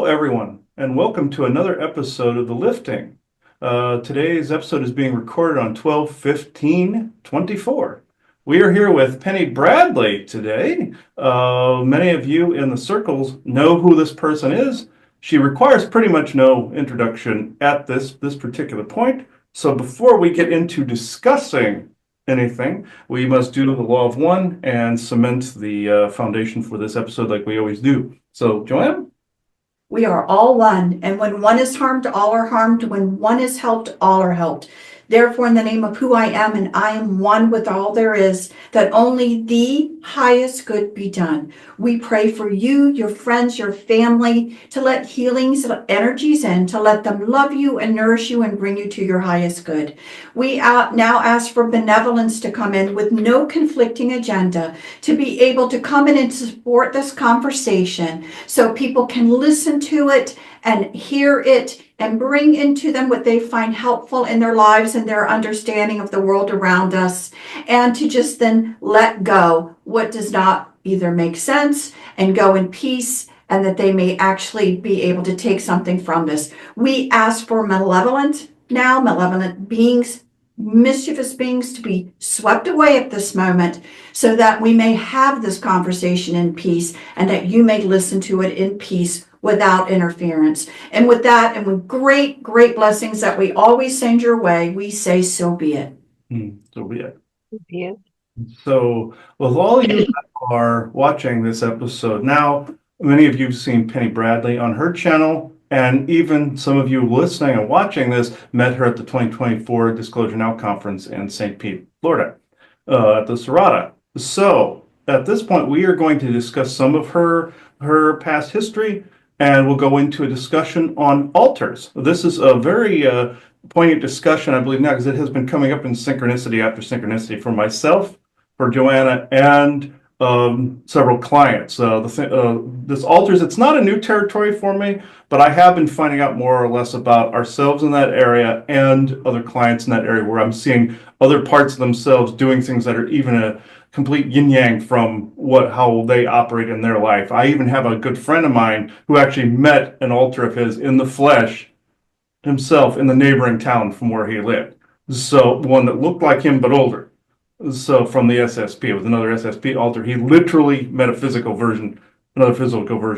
Hello, everyone, and welcome to another episode of The Lifting. Today's episode is being recorded on 12/15/24. We are here with Penny Bradley today. Many of you in the circles know who this person is. She requires pretty much no introduction at this particular point. So before we get into discussing anything, we must do the law of one and cement the foundation for this episode like we always do. So, Joanne? We are all one, and when one is harmed, all are harmed. When one is helped, all are helped. Therefore, in the name of who I am, and I am one with all there is, that only the highest good be done. We pray for you, your friends, your family, to let healings, energies in, to let them love you and nourish you and bring you to your highest good. We now ask for benevolence to come in with no conflicting agenda, to be able to come in and support this conversation so people can listen to it and hear it and bring into them what they find helpful in their lives and their understanding of the world around us, and to just then let go what does not either make sense and go in peace, and that they may actually be able to take something from this. We ask for malevolent beings, mischievous beings, to be swept away at this moment so that we may have this conversation in peace and that you may listen to it in peace without interference. And with that, and with great blessings that we always send your way, we say, so be it. So be it. Yeah. So, with all you that are watching this episode now, many of you have seen Penny Bradley on her channel, and even some of you listening and watching this met her at the 2024 Disclosure Now conference in St. Pete, Florida, at the Serrata. So, at this point, we are going to discuss some of her past history, and we'll go into a discussion on altars. This is a very poignant discussion, I believe now, because it has been coming up in synchronicity after synchronicity for myself, for Joanna, and several clients. This altars, it's not a new territory for me, but I have been finding out more or less about ourselves in that area and other clients in that area where I'm seeing other parts of themselves doing things that are even a complete yin-yang from how they operate in their life. I even have a good friend of mine who actually met an altar of his in the flesh himself in the neighboring town from where he lived. So one that looked like him but older. So from the SSP, with another SSP altar, he literally met another physical version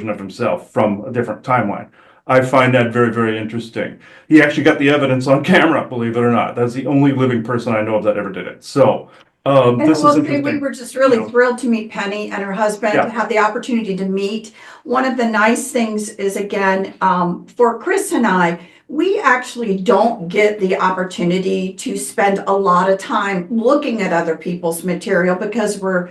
of himself from a different timeline. I find that very, very interesting. He actually got the evidence on camera, believe it or not. That's the only living person I know of that ever did it. So this is interesting. We were just really thrilled to meet Penny and her husband, to have the opportunity to meet. One of the nice things is, again, for Chris and I, we actually don't get the opportunity to spend a lot of time looking at other people's material because we're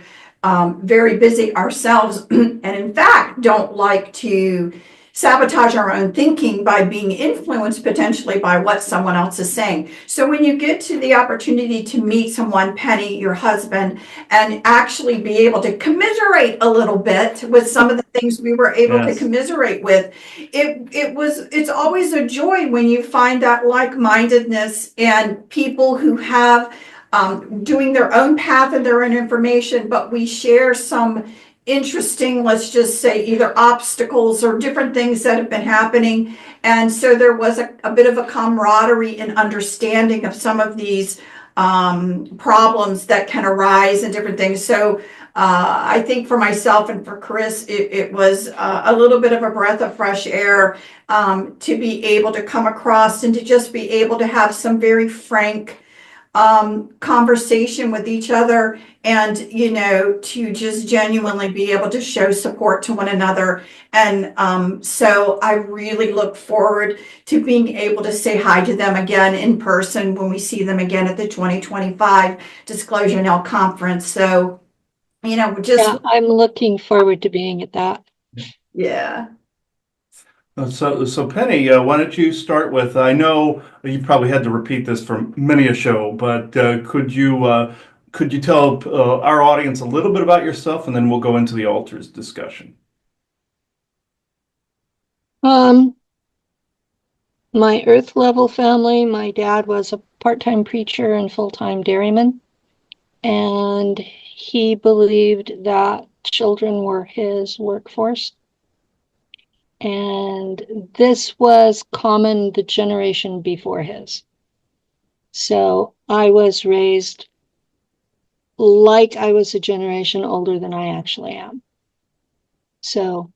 very busy ourselves, and in fact don't like to sabotage our own thinking by being influenced potentially by what someone else is saying. So when you get to the opportunity to meet someone, Penny, your husband, and actually be able to commiserate a little bit with some of the things we were able to commiserate with, it's always a joy when you find that like-mindedness and people who have doing their own path and their own information, but we share some interesting, let's just say, either obstacles or different things that have been happening. And so there was a bit of a camaraderie and understanding of some of these problems that can arise and different things. So I think for myself and for Chris, it was a little bit of a breath of fresh air to be able to come across and to just be able to have some very frank conversation with each other, and to just genuinely be able to show support to one another. And so I really look forward to being able to say hi to them again in person when we see them again at the 2025 Disclosure Now conference. So I'm looking forward to being at that. Yeah. So Penny, why don't you start with, I know you probably had to repeat this for many a show, but could you tell our audience a little bit about yourself, and then we'll go into the altars discussion. My earth level family, my dad was a part-time preacher and full-time dairyman, and he believed that children were his workforce. And this was common the generation before his. So I was raised like I was a generation older than I actually am. So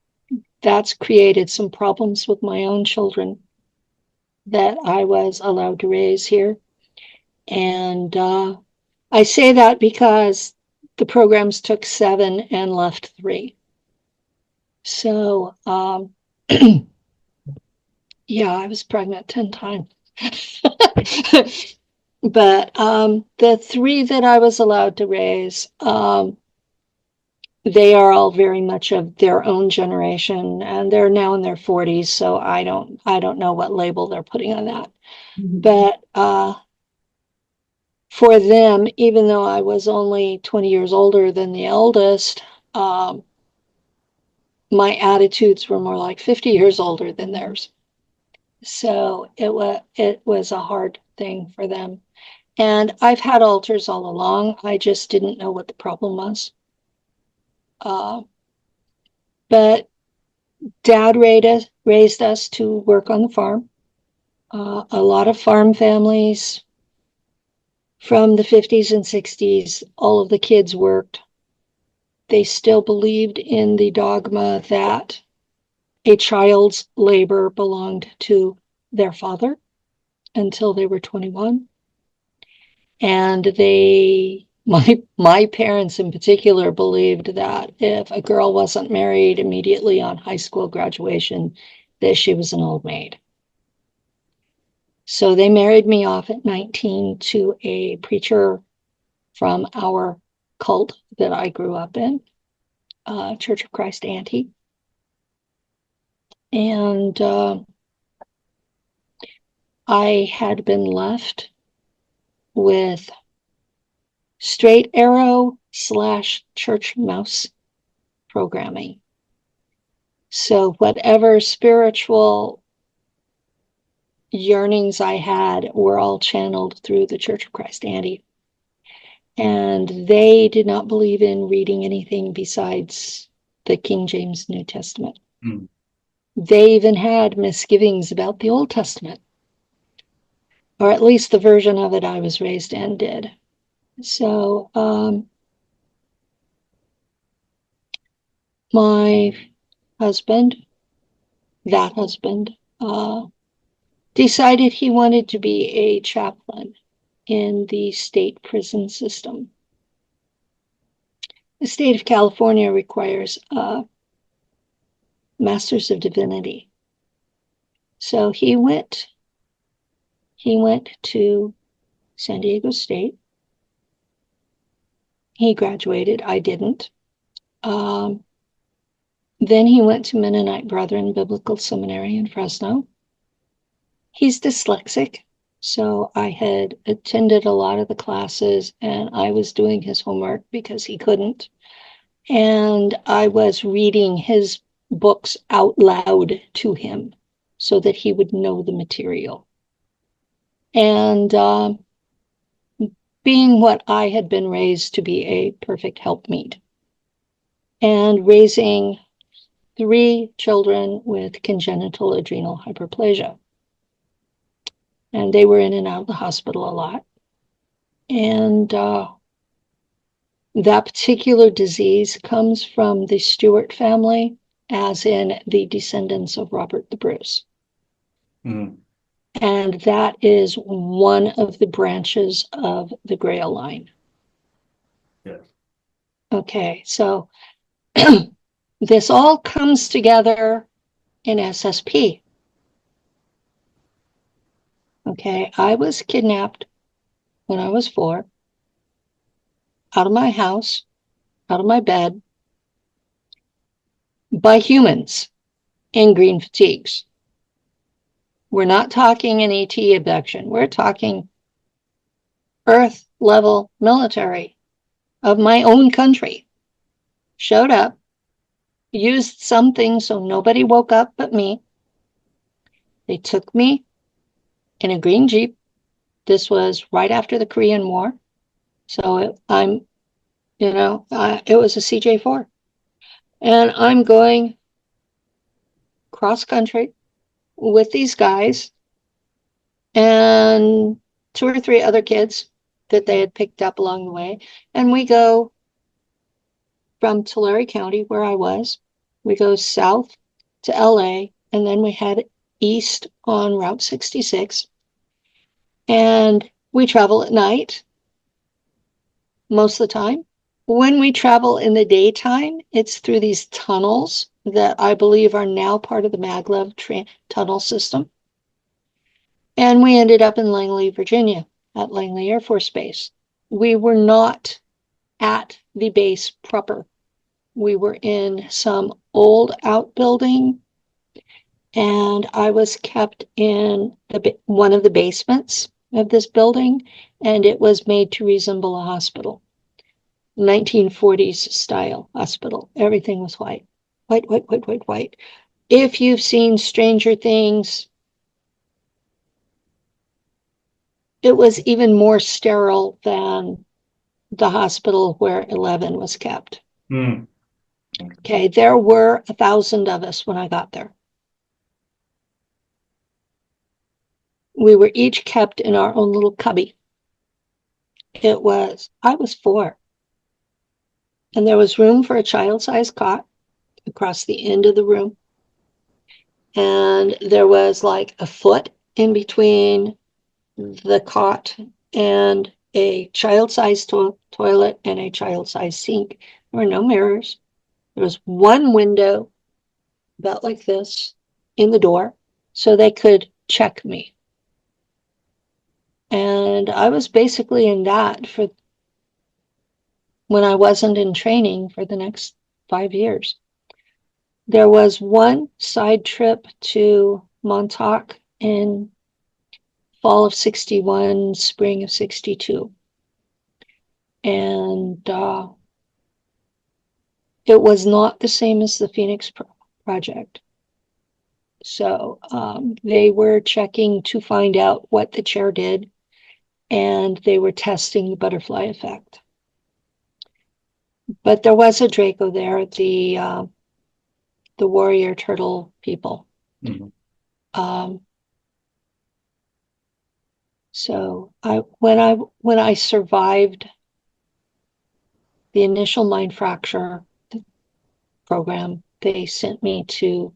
that's created some problems with my own children that I was allowed to raise here. And I say that because the programs took 7 and left 3. So, yeah, I was pregnant 10 times. But the 3 that I was allowed to raise, they are all very much of their own generation, and they're now in their 40s. So I don't know what label they're putting on that. But for them, even though I was only 20 years older than the eldest, my attitudes were more like 50 years older than theirs. So it was a hard thing for them. And I've had alters all along. I just didn't know what the problem was. But Dad raised us to work on the farm. A lot of farm families from the 50s and 60s, all of the kids worked. They still believed in the dogma that a child's labor belonged to their father until they were 21. And my parents in particular believed that if a girl wasn't married immediately on high school graduation, that she was an old maid. So they married me off at 19 to a preacher from our cult that I grew up in, Church of Christ Auntie. And I had been left with straight arrow / church mouse programming. So whatever spiritual yearnings I had were all channeled through the Church of Christ Auntie. And they did not believe in reading anything besides the King James New Testament. Mm. They even had misgivings about the Old Testament, or at least the version of it I was raised in did. So my husband, decided he wanted to be a chaplain in the state prison system. The state of California requires Masters of Divinity. So he went to San Diego State. He graduated. I didn't. Then he went to Mennonite Brethren Biblical Seminary in Fresno. He's dyslexic, so I had attended a lot of the classes and I was doing his homework because he couldn't. And I was reading his books out loud to him so that he would know the material. And being what I had been raised to be a perfect helpmeet, and raising 3 children with congenital adrenal hyperplasia. And they were in and out of the hospital a lot. And that particular disease comes from the Stewart family, as in the descendants of Robert the Bruce. Mm. And that is one of the branches of the Grail line. Yes. Okay, so this all comes together in SSP. Okay, I was kidnapped when I was 4, out of my house, out of my bed, by humans in green fatigues. We're not talking an ET abduction. We're talking Earth level military of my own country. Showed up, used something so nobody woke up but me. They took me in a green Jeep. This was right after the Korean War. So it was a CJ4. And I'm going cross country with these guys and 2 or 3 other kids that they had picked up along the way. And we go from Tulare County, where I was, we go south to LA, and then we head east on Route 66. And we travel at night most of the time. When we travel in the daytime, it's through these tunnels that I believe are now part of the maglev tunnel system. And we ended up in Langley, Virginia, at Langley Air Force Base. We were not at the base proper. We were in some old outbuilding, and I was kept in one of the basements of this building, and it was made to resemble a hospital. 1940s style hospital. Everything was white. White, white, white, white, white. If you've seen Stranger Things, it was even more sterile than the hospital where 11 was kept. Mm. Okay, there were 1,000 of us when I got there. We were each kept in our own little cubby. I was 4. And there was room for a child-sized cot across the end of the room. And there was like a foot in between the cot and a child-sized toilet and a child-sized sink. There were no mirrors. There was one window about like this in the door so they could check me. And I was basically in that for when I wasn't in training for the next 5 years. There was one side trip to Montauk in fall of 61, spring of 62. And it was not the same as the Phoenix Project. So they were checking to find out what the chair did, and they were testing the butterfly effect. But there was a Draco there, the warrior turtle people. Mm-hmm. So when I survived the initial mind fracture program, they sent me to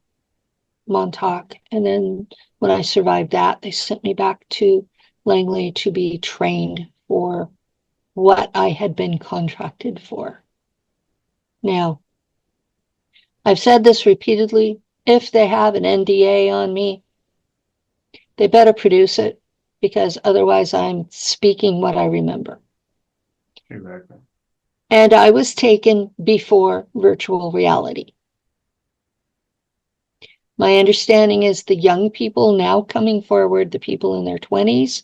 Montauk, and then when I survived that, they sent me back to Langley to be trained for what I had been contracted for. Now, I've said this repeatedly. If they have an NDA on me, they better produce it, because otherwise I'm speaking what I remember. Exactly. And I was taken before virtual reality. My understanding is the young people now coming forward, the people in their 20s,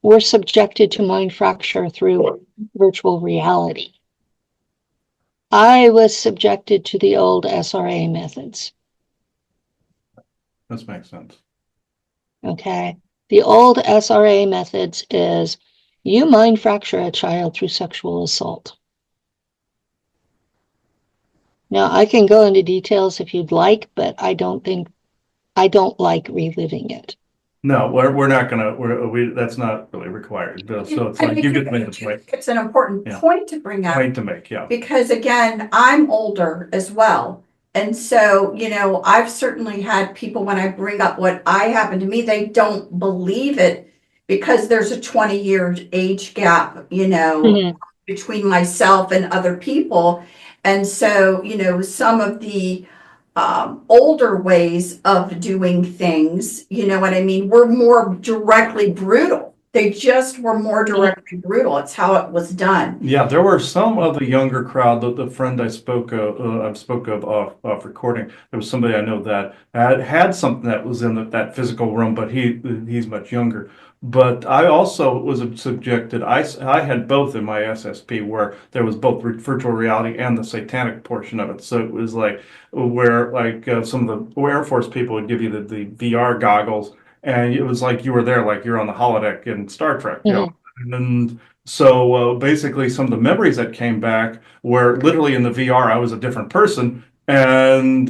were subjected to mind fracture through virtual reality. I was subjected to the old SRA methods. This makes sense. Okay. The old SRA methods is you mind fracture a child through sexual assault. Now, I can go into details if you'd like, but I don't like reliving it. No, we're not gonna, that's not really required. So it's like you get to make the point. It's an important Yeah. point to bring up. Point to make, yeah. Because again, I'm older as well. And so, I've certainly had people, when I bring up what I happened to me, they don't believe it because there's a 20-year age gap, Mhm. between myself and other people. And so, some of the older ways of doing things, you know what I mean, were more directly brutal. They just were more directly brutal. It's how it was done. Yeah, there were some of the younger crowd. The friend I spoke of off recording. There was somebody I know that had something that was in that physical room, but he's much younger. But I also was subjected. I had both in my SSP, where there was both virtual reality and the satanic portion of it. So it was like where some of the Air Force people would give you the VR goggles, and it was like you were there, like you're on the holodeck in Star Trek, you know. And so basically, some of the memories that came back were literally in the VR. I was a different person, and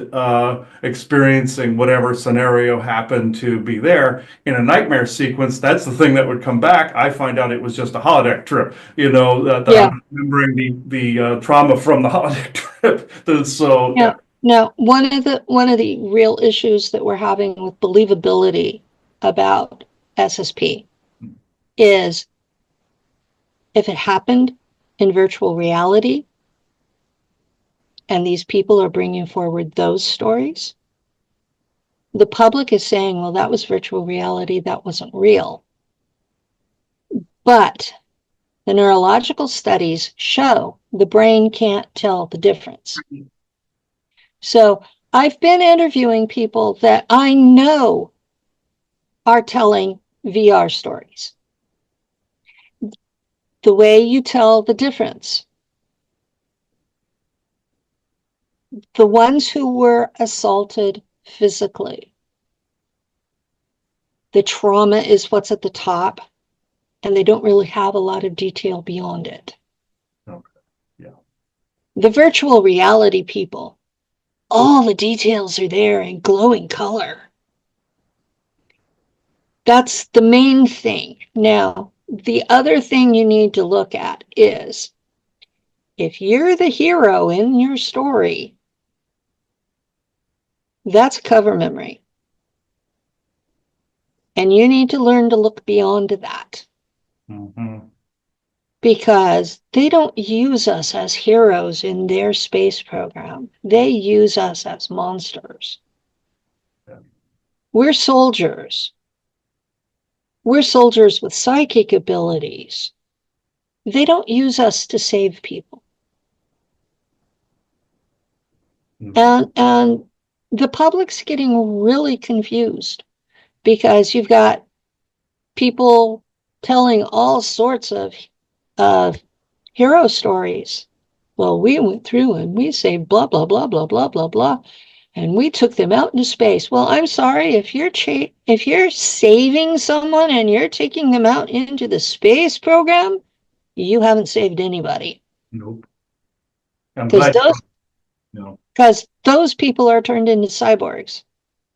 experiencing whatever scenario happened to be there in a nightmare sequence. That's the thing that would come back. I find out it was just a holodeck trip, that Yeah. I'm remembering the trauma from the holodeck trip. So Yeah. Now, one of the real issues that we're having with believability about SSP is if it happened in virtual reality and these people are bringing forward those stories, the public is saying, well, that was virtual reality, that wasn't real. But the neurological studies show the brain can't tell the difference. So I've been interviewing people that I know are telling VR stories. The way you tell the difference. The ones who were assaulted physically, the trauma is what's at the top, and they don't really have a lot of detail beyond it. Okay. Yeah. The virtual reality people, all the details are there in glowing color. That's the main thing. Now, the other thing you need to look at is if you're the hero in your story, that's cover memory. And you need to learn to look beyond that. Mm-hmm. Because they don't use us as heroes in their space program. They use us as monsters. Yeah. We're soldiers. We're soldiers with psychic abilities. They don't use us to save people. Mm-hmm. And the public's getting really confused because you've got people telling all sorts of hero stories. Well, we went through and we saved blah, blah, blah, blah, blah, blah, blah, and we took them out into space. Well, I'm sorry, if you're saving someone and you're taking them out into the space program, you haven't saved anybody. Nope. I'm Because glad. those, No. because those people are turned into cyborgs.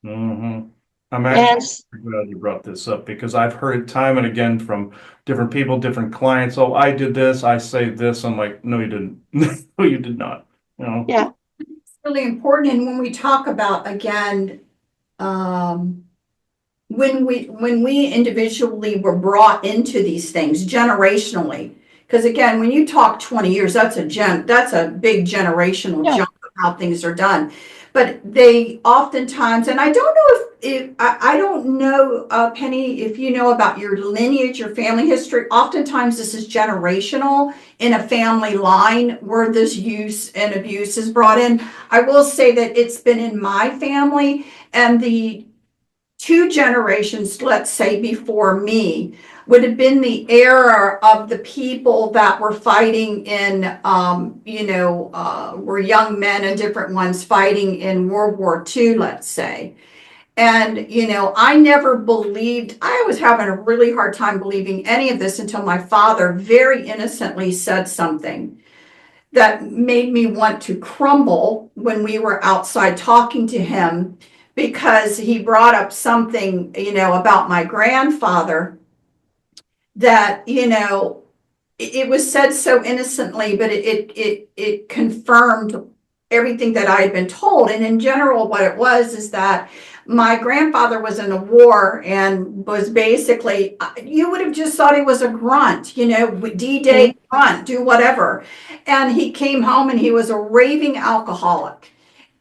Mm-hmm. I'm actually And glad you brought this up because I've heard it time and again from different people, different clients. Oh, I did this, I saved this. I'm like, no, you didn't. No, you did not. yeah, It's really important. And when we talk about, again, when we individually were brought into these things generationally, because again, when you talk 20 years, that's a big generational yeah, jump of how things are done. But they oftentimes, and I don't know if I don't know, Penny, if you know about your lineage, your family history. Oftentimes, this is generational in a family line where this use and abuse is brought in. I will say that it's been in my family, and the two generations, let's say before me, would have been the era of the people that were fighting in, were young men and different ones fighting in World War II, let's say. And, I never believed, I was having a really hard time believing any of this until my father very innocently said something that made me want to crumble when we were outside talking to him, because he brought up something, about my grandfather that, it was said so innocently, but it confirmed everything that I had been told. And in general, what it was is that my grandfather was in a war and was basically, you would have just thought he was a grunt, D-Day grunt, do whatever. And he came home and he was a raving alcoholic.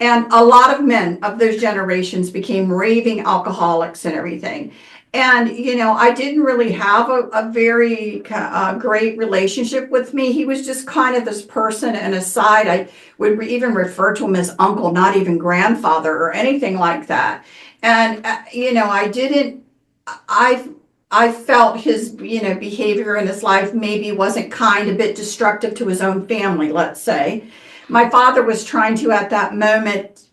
And a lot of men of those generations became raving alcoholics and everything. And, I didn't really have a very great relationship with me. He was just kind of this person. And aside, I would even refer to him as uncle, not even grandfather or anything like that. And, I felt his, behavior in his life maybe wasn't kind, a bit destructive to his own family, let's say. My father was trying to, at that moment,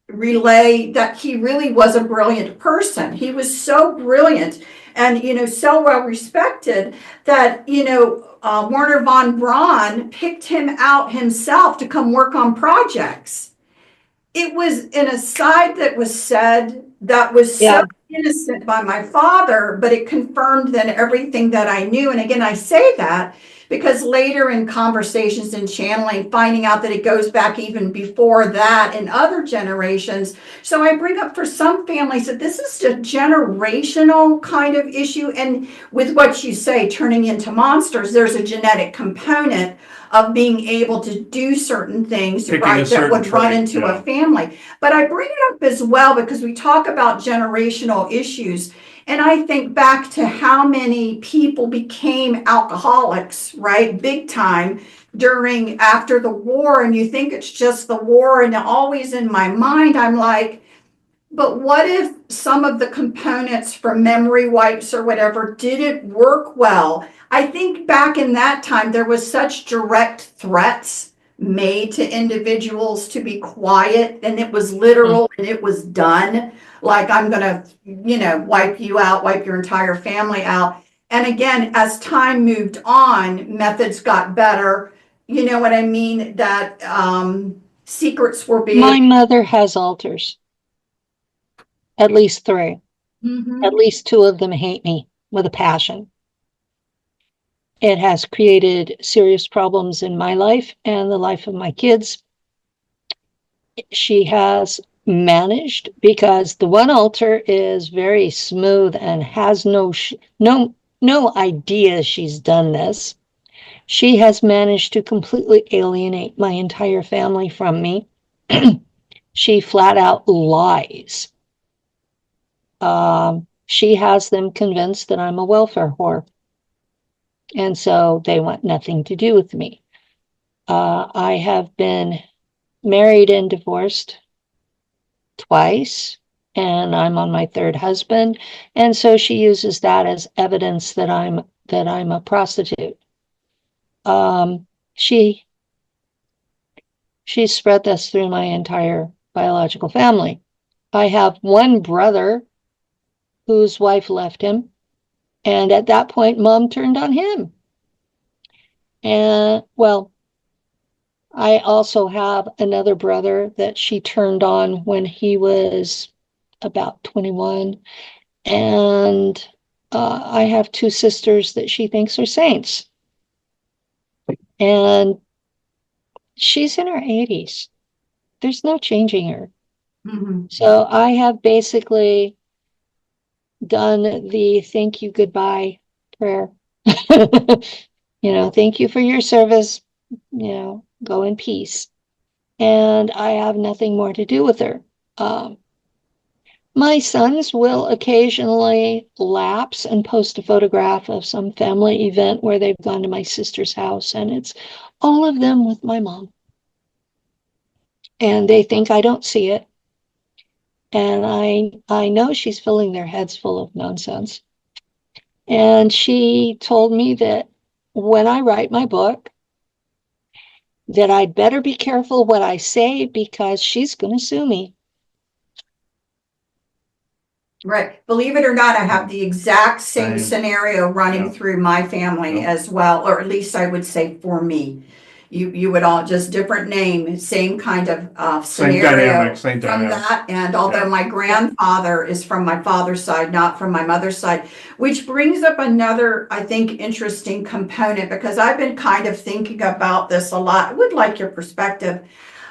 relay that he really was a brilliant person. He was so brilliant and, so well respected that, Werner von Braun picked him out himself to come work on projects. it was an aside that was said that was so Yeah. innocent by my father, but it confirmed then everything that I knew. And again, I say that because later in conversations and channeling, finding out that it goes back even before that in other generations. So I bring up for some families that this is a generational kind of issue. And with what you say, turning into monsters, there's a genetic component of being able to do certain things, Picking a right, that certain would run trait, into yeah. a family. But I bring it up as well because we talk about generational issues. And I think back to how many people became alcoholics, right, big time after the war. And you think it's just the war. And always in my mind, I'm like, but what if some of the components from memory wipes or whatever didn't work well? I think back in that time, there was such direct threats made to individuals to be quiet, and it was literal and it was done. Like, I'm going to, wipe you out, wipe your entire family out. And again, as time moved on, methods got better. You know what I mean? That secrets were being. My mother has alters, at least 3. At Mhm. least 2 of them hate me with a passion. It has created serious problems in my life and the life of my kids. She has managed, because the one altar is very smooth and has no idea she's done this. She has managed to completely alienate my entire family from me. She flat out lies. She has them convinced that I'm a welfare whore. And so they want nothing to do with me. I have been married and divorced twice, and I'm on my 3rd husband. And so she uses that as evidence that I'm a prostitute. She spread this through my entire biological family. I have one brother whose wife left him, and at that point, mom turned on him. And well, I also have another brother that she turned on when he was about 21. And I have 2 sisters that she thinks are saints. And she's in her 80s. There's no changing her. Mhm. So I have basically done the thank you, goodbye prayer. Thank you for your service. Go in peace. And I have nothing more to do with her. My sons will occasionally lapse and post a photograph of some family event where they've gone to my sister's house, and it's all of them with my mom. And they think I don't see it. And I know she's filling their heads full of nonsense. And she told me that when I write my book, that I'd better be careful what I say because she's going to sue me. Right. Believe it or not, I have the exact same Same. scenario running Yeah. through my family Yeah. as well, or at least I would say for me. You would all just different name, same kind of Same scenario dynamic, same from dynamic. that. And although Yeah. my grandfather is from my father's side, not from my mother's side, which brings up another, I think, interesting component because I've been kind of thinking about this a lot. I would like your perspective.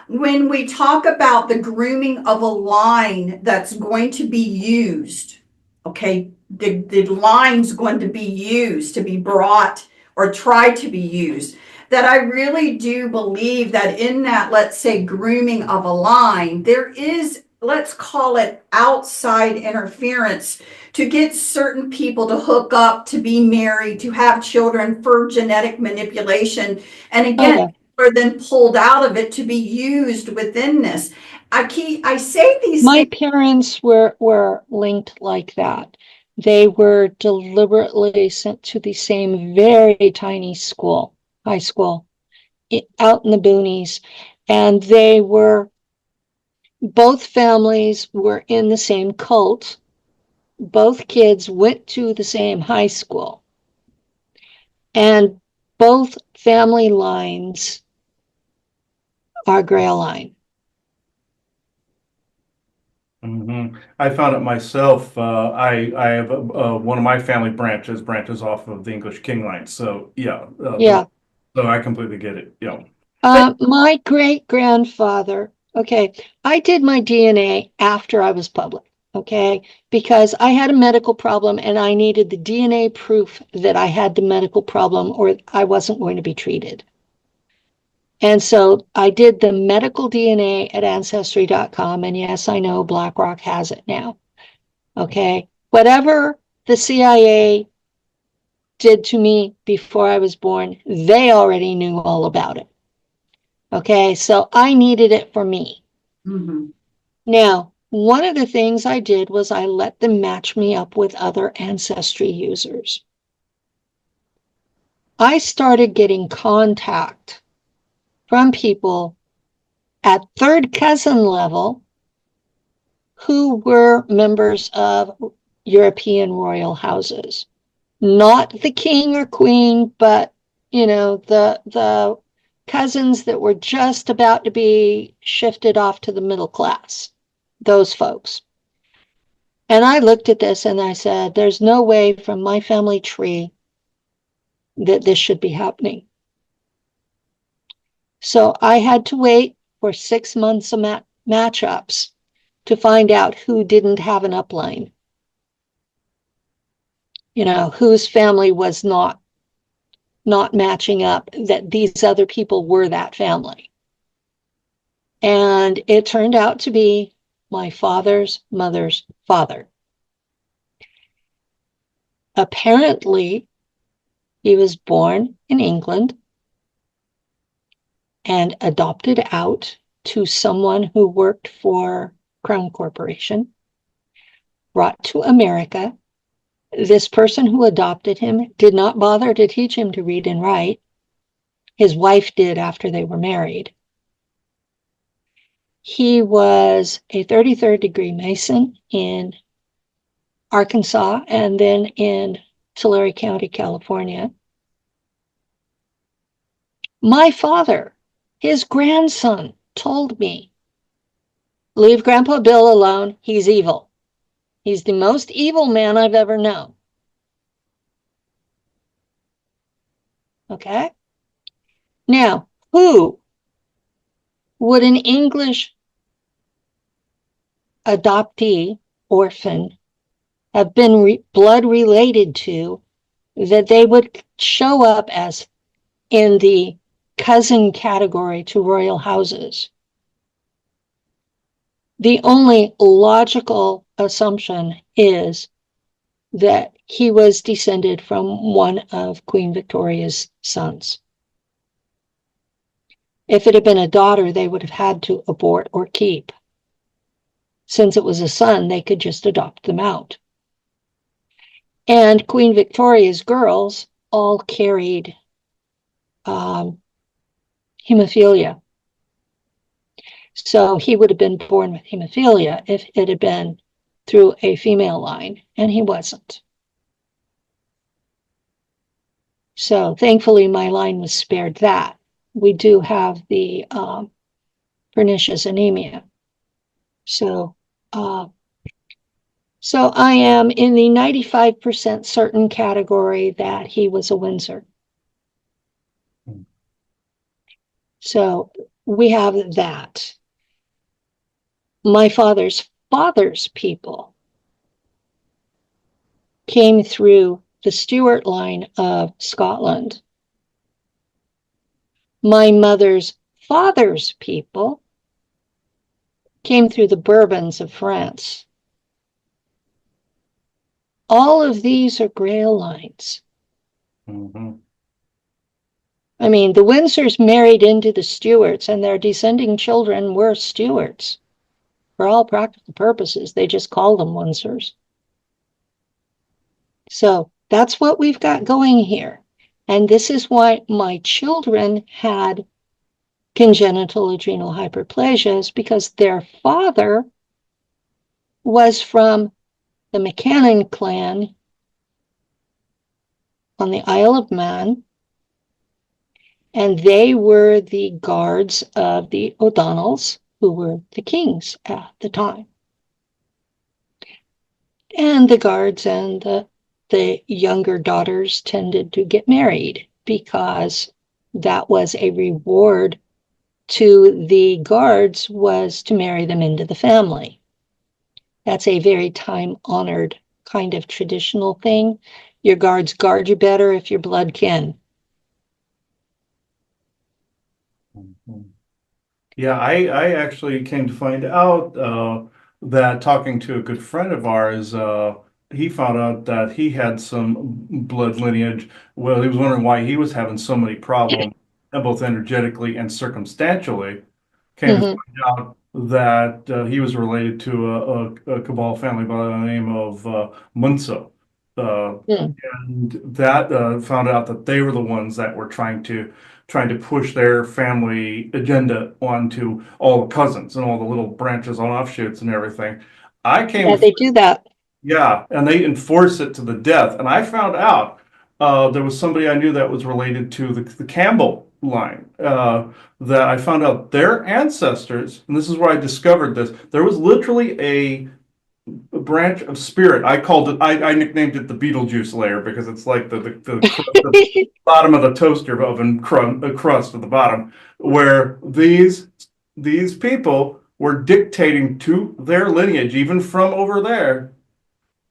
When we talk about the grooming of a line that's going to be used, okay, the line's going to be used to be brought or tried to be used, that I really do believe that in that, let's say, grooming of a line, there is, let's call it outside interference to get certain people to hook up, to be married, to have children for genetic manipulation. And again, Okay. are then pulled out of it to be used within this. I say these My things. parents were linked like that. They were deliberately sent to the same very tiny school, high school, out in the boonies, and both families were in the same cult. Both kids went to the same high school, and both family lines are Grail line. I found it myself. I have one of my family branches off of the English King line. So yeah, Yeah. so I completely get it. Yeah. My great grandfather, okay, I did my DNA after I was public, okay, because I had a medical problem and I needed the DNA proof that I had the medical problem or I wasn't going to be treated. And so I did the medical DNA at ancestry.com. And yes, I know BlackRock has it now. Okay. Whatever the CIA did to me before I was born, they already knew all about it. Okay. So I needed it for me. Mhm. Now, one of the things I did was I let them match me up with other ancestry users. I started getting contact from people at third cousin level who were members of European royal houses. Not the king or queen, but the cousins that were just about to be shifted off to the middle class, those folks. And I looked at this and I said, there's no way from my family tree that this should be happening. So I had to wait for 6 months of matchups to find out who didn't have an upline, whose family was not matching up, that these other people were that family. And it turned out to be my father's mother's father. Apparently, he was born in England and adopted out to someone who worked for Crown Corporation, brought to America. This person who adopted him did not bother to teach him to read and write. His wife did after they were married. He was a 33rd degree Mason in Arkansas and then in Tulare County, California. My father, his grandson, told me, leave Grandpa Bill alone. He's evil. He's the most evil man I've ever known. Okay? Now, who would an English adoptee, orphan, have been blood related to that they would show up as in the cousin category to royal houses? The only logical assumption is that he was descended from one of Queen Victoria's sons. If it had been a daughter, they would have had to abort or keep. Since it was a son, they could just adopt them out. And Queen Victoria's girls all carried hemophilia. So he would have been born with hemophilia if it had been through a female line, and he wasn't. So thankfully, my line was spared that. We do have the pernicious anemia. So I am in the 95% certain category that he was a Windsor. So we have that. My father's people came through the Stuart line of Scotland. My mother's father's people came through the Bourbons of France. All of these are Grail lines. Mm-hmm. I mean, the Windsors married into the Stuarts, and their descending children were Stuarts. For all practical purposes, they just called them Windsors. So that's what we've got going here. And this is why my children had congenital adrenal hyperplasias, because their father was from the McCannon clan on the Isle of Man, and they were the guards of the O'Donnells, who were the kings at the time. And the guards and the younger daughters tended to get married because that was a reward to the guards, was to marry them into the family. That's a very time-honored kind of traditional thing. Your guards guard you better if you're blood kin. Yeah, I actually came to find out that talking to a good friend of ours, he found out that he had some blood lineage. Well, he was wondering why he was having so many problems, both energetically and circumstantially. Came to Mhm. find out that he was related to a Cabal family by the name of Munso. Uh, Mm. and that found out that they were the ones that were trying to push their family agenda onto all the cousins and all the little branches on offshoots and everything. I came Yeah, to they do that. Yeah, and they enforce it to the death. And I found out there was somebody I knew that was related to the Campbell line. That I found out their ancestors, and this is where I discovered this. There was literally a branch of spirit. I nicknamed it the Beetlejuice layer because it's like the bottom of the toaster oven crust at the bottom, where these people were dictating to their lineage, even from over there,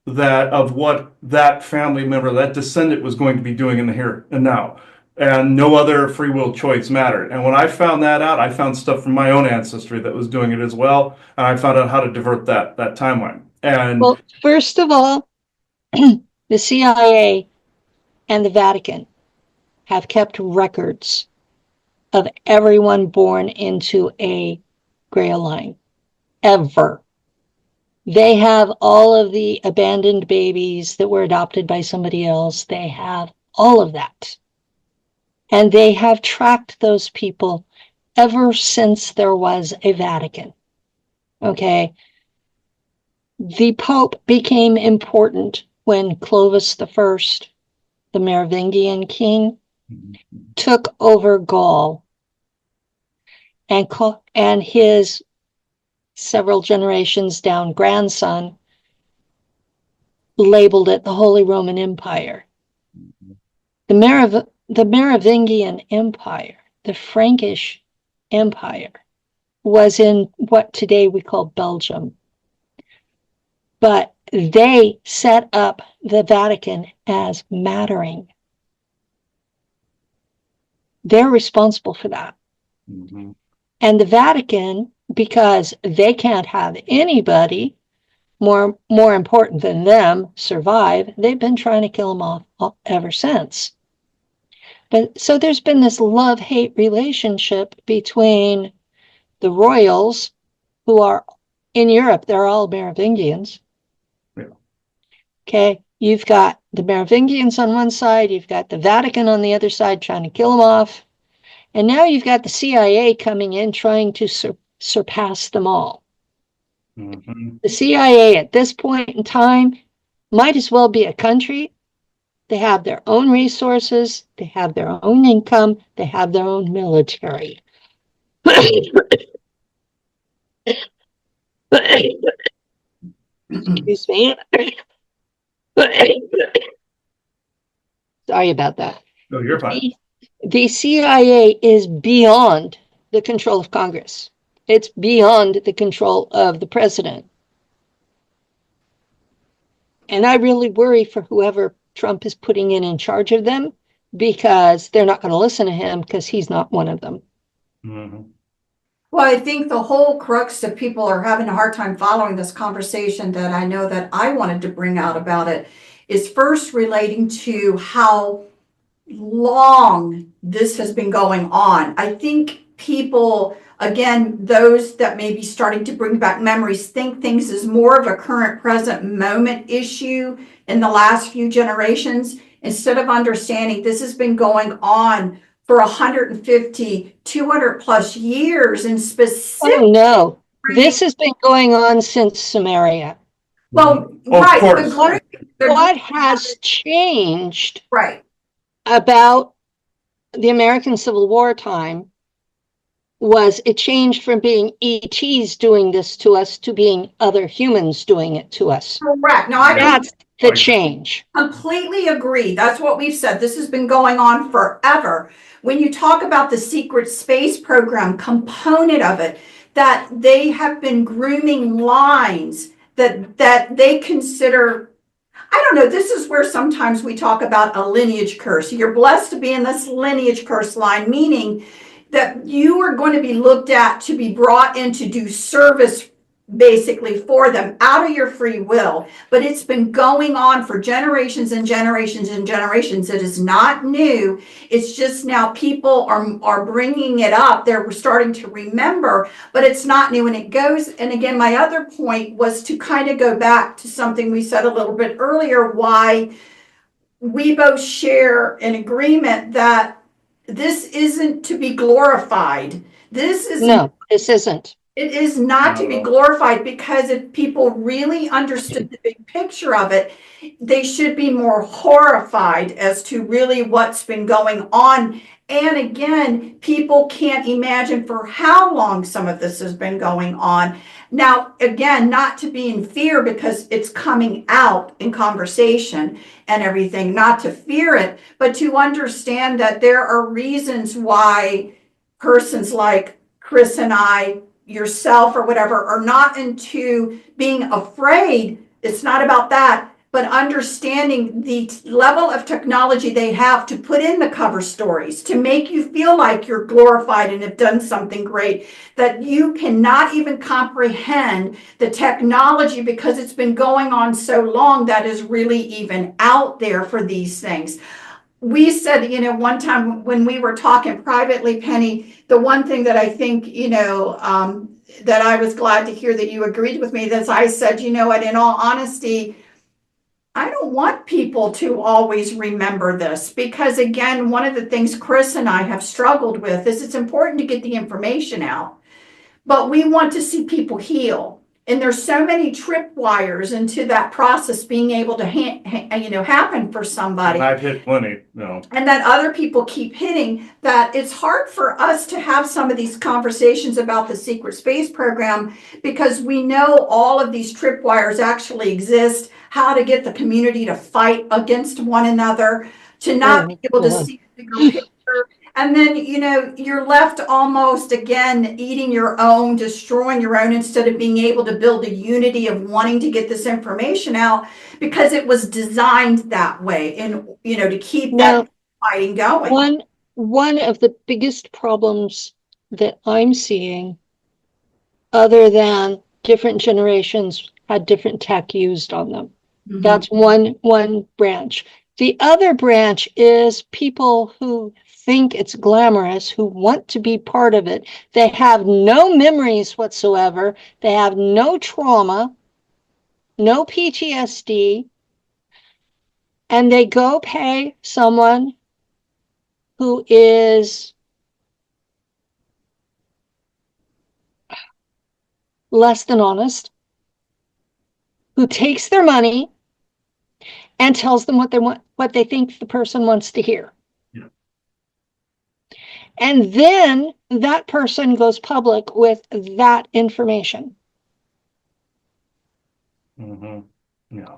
that of what that family member, that descendant was going to be doing in the here and now. And no other free will choice mattered. And when I found that out, I found stuff from my own ancestry that was doing it as well. And I found out how to divert that timeline. And Well, first of all, the CIA and the Vatican have kept records of everyone born into a Grail line, ever. They have all of the abandoned babies that were adopted by somebody else. They have all of that. And they have tracked those people ever since there was a Vatican. Okay. The Pope became important when Clovis the First, the Merovingian king, took over Gaul, and his several generations down grandson labeled it the Holy Roman Empire. The Merovingian Empire, the Frankish Empire, was in what today we call Belgium. But they set up the Vatican as mattering. They're responsible for that. Mhm. And the Vatican, because they can't have anybody more important than them survive, they've been trying to kill them off ever since. But so there's been this love-hate relationship between the royals, who are in Europe, they're all Merovingians. Yeah. Okay, you've got the Merovingians on one side, you've got the Vatican on the other side trying to kill them off, and now you've got the CIA coming in trying to surpass them all. Mhm. The CIA at this point in time might as well be a country. They have their own resources, they have their own income, they have their own military. Excuse me. Sorry about that. No, you're fine. The CIA is beyond the control of Congress. It's beyond the control of the president. And I really worry for whoever Trump is putting in charge of them, because they're not going to listen to him because he's not one of them. Mhm. Well, I think the whole crux that people are having a hard time following this conversation, that I know that I wanted to bring out about it, is first relating to how long this has been going on. I think people, again, those that may be starting to bring back memories, think things is more of a current present moment issue in the last few generations, instead of understanding this has been going on for 150, 200 plus years in specific. Oh no, this has been going on since Samaria. Well, Oh, of right, course. What has changed right. about the American Civil War time was it changed from being ETs doing this to us to being other humans doing it to us. Correct. Now, That's the change. completely agree. That's what we've said. This has been going on forever. When you talk about the secret space program component of it, that they have been grooming lines that they consider, I don't know, this is where sometimes we talk about a lineage curse. You're blessed to be in this lineage curse line, meaning that you are going to be looked at to be brought in to do service basically for them out of your free will. But it's been going on for generations and generations and generations. It is not new. It's just now people are bringing it up. They're starting to remember, but it's not new. And it goes, and again, my other point was to kind of go back to something we said a little bit earlier, why we both share an agreement that this isn't to be glorified. This is No, this isn't. It is not to be glorified, because if people really understood the big picture of it, they should be more horrified as to really what's been going on. And again, people can't imagine for how long some of this has been going on. Now, again, not to be in fear, because it's coming out in conversation and everything, not to fear it, but to understand that there are reasons why persons like Chris and I, yourself or whatever, are not into being afraid. It's not about that, but understanding the level of technology they have to put in the cover stories to make you feel like you're glorified and have done something great, that you cannot even comprehend the technology, because it's been going on so long, that is really even out there for these things. We said, one time when we were talking privately, Penny, the one thing that I think, that I was glad to hear that you agreed with me, that I said, what, in all honesty, I don't want people to always remember this, because again, one of the things Chris and I have struggled with is it's important to get the information out, but we want to see people heal. And there's so many tripwires into that process being able to happen for somebody. I've hit plenty, no. And that other people keep hitting, that it's hard for us to have some of these conversations about the secret space program, because we know all of these tripwires actually exist, how to get the community to fight against one another, to not be able to see the bigger picture. And then, you're left almost, again, eating your own, destroying your own, instead of being able to build a unity of wanting to get this information out, because it was designed that way, and, to keep that fighting going. One of the biggest problems that I'm seeing, other than different generations had different tech used on them, that's one branch. The other branch is people who think it's glamorous, who want to be part of it. They have no memories whatsoever. They have no trauma, no PTSD, and they go pay someone who is less than honest, who takes their money and tells them what they want, what they think the person wants to hear. Yeah. And then that person goes public with that information. Yeah.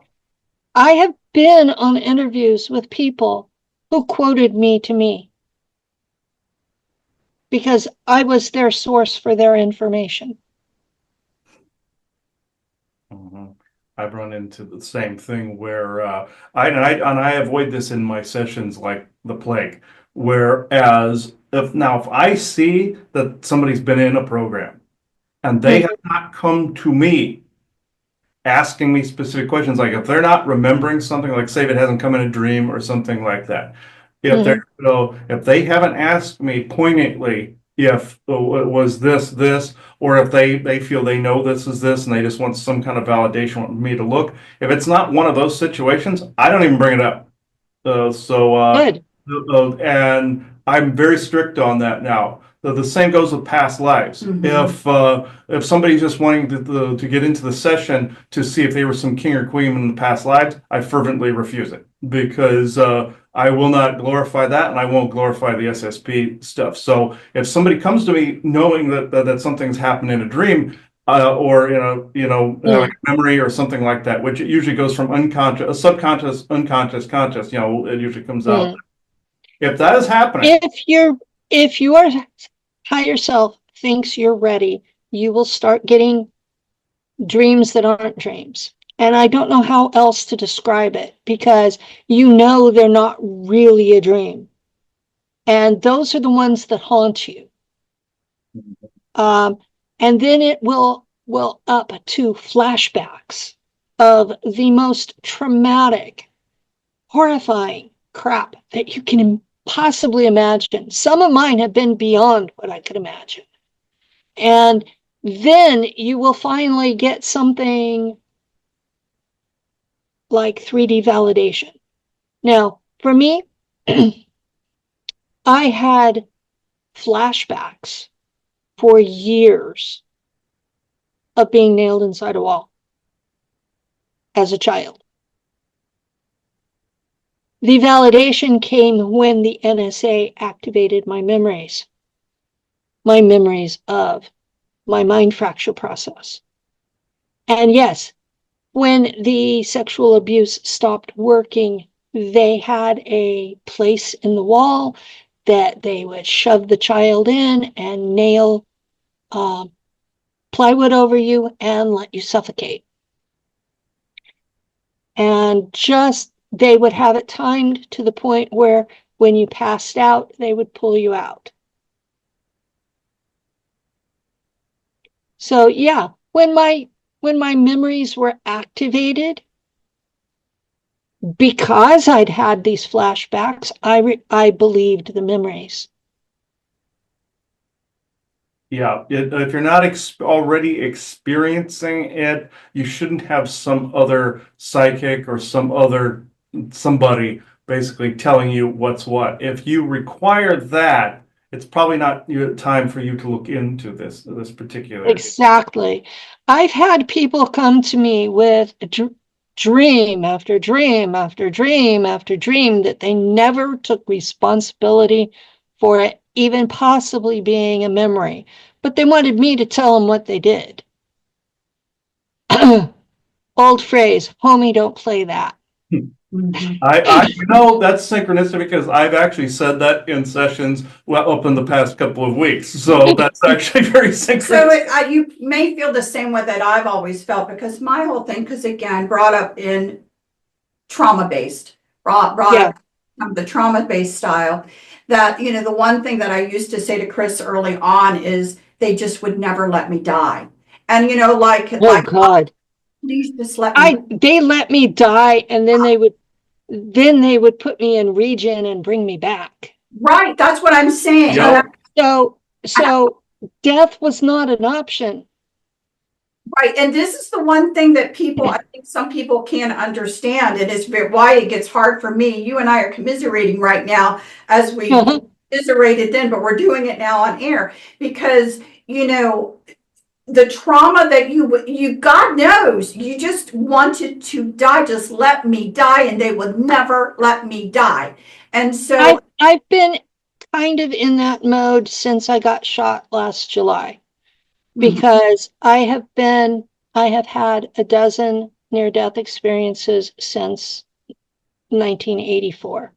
I have been on interviews with people who quoted me to me because I was their source for their information. I've run into the same thing where I avoid this in my sessions like the plague. Whereas if I see that somebody's been in a program and they have not come to me asking me specific questions, like if they're not remembering something, like say if it hasn't come in a dream or something like that, if they haven't asked me poignantly if it was this, or if they feel they know this is this and they just want some kind of validation, want me to look. If it's not one of those situations, I don't even bring it up. Good. And I'm very strict on that now. The same goes with past lives. If somebody's just wanting to get into the session to see if they were some king or queen in the past lives, I fervently refuse it. because I will not glorify that, and I won't glorify the SSP stuff. So if somebody comes to me knowing that something's happened in a dream, or having a memory or something like that, which usually goes from unconscious, subconscious, unconscious, conscious, it usually comes out. If that is happening, If your higher self thinks you're ready, you will start getting dreams that aren't dreams. And I don't know how else to describe it, because they're not really a dream. And those are the ones that haunt you. And then it will up to flashbacks of the most traumatic, horrifying crap that you can possibly imagine. Some of mine have been beyond what I could imagine. And then you will finally get something like 3D validation. Now, for me, I had flashbacks for years of being nailed inside a wall as a child. The validation came when the NSA activated my memories of my mind fracture process. And yes, when the sexual abuse stopped working, they had a place in the wall that they would shove the child in and nail plywood over you and let you suffocate. And they would have it timed to the point where when you passed out, they would pull you out. So yeah, when my memories were activated, because I'd had these flashbacks, I believed the memories. yeah, if you're not already experiencing it, you shouldn't have some other psychic or somebody basically telling you what's what. If you require that, it's probably not time for you to look into this particular. Exactly. I've had people come to me with dream after dream after dream after dream that they never took responsibility for it even possibly being a memory, but they wanted me to tell them what they did. Old phrase, homie, don't play that. That's synchronistic because I've actually said that in sessions up in the past couple of weeks. So that's actually very synchronous. So you may feel the same way that I've always felt, because my whole thing, because again, brought up in trauma-based, brought up the trauma-based style, that, the one thing that I used to say to Chris early on is they just would never let me die. And, oh God, please just let me. They let me die, and then they would put me in regen and bring me back. Right, that's what I'm saying. Yep. So death was not an option. Right, and this is the one thing that I think some people can't understand, and it's why it gets hard for me. You and I are commiserating right now as we commiserated then, but we're doing it now on air, because, the trauma that you, God knows, you just wanted to die, just let me die, and they would never let me die. And so I've been kind of in that mode since I got shot last July, because I have had a dozen near-death experiences since 1984.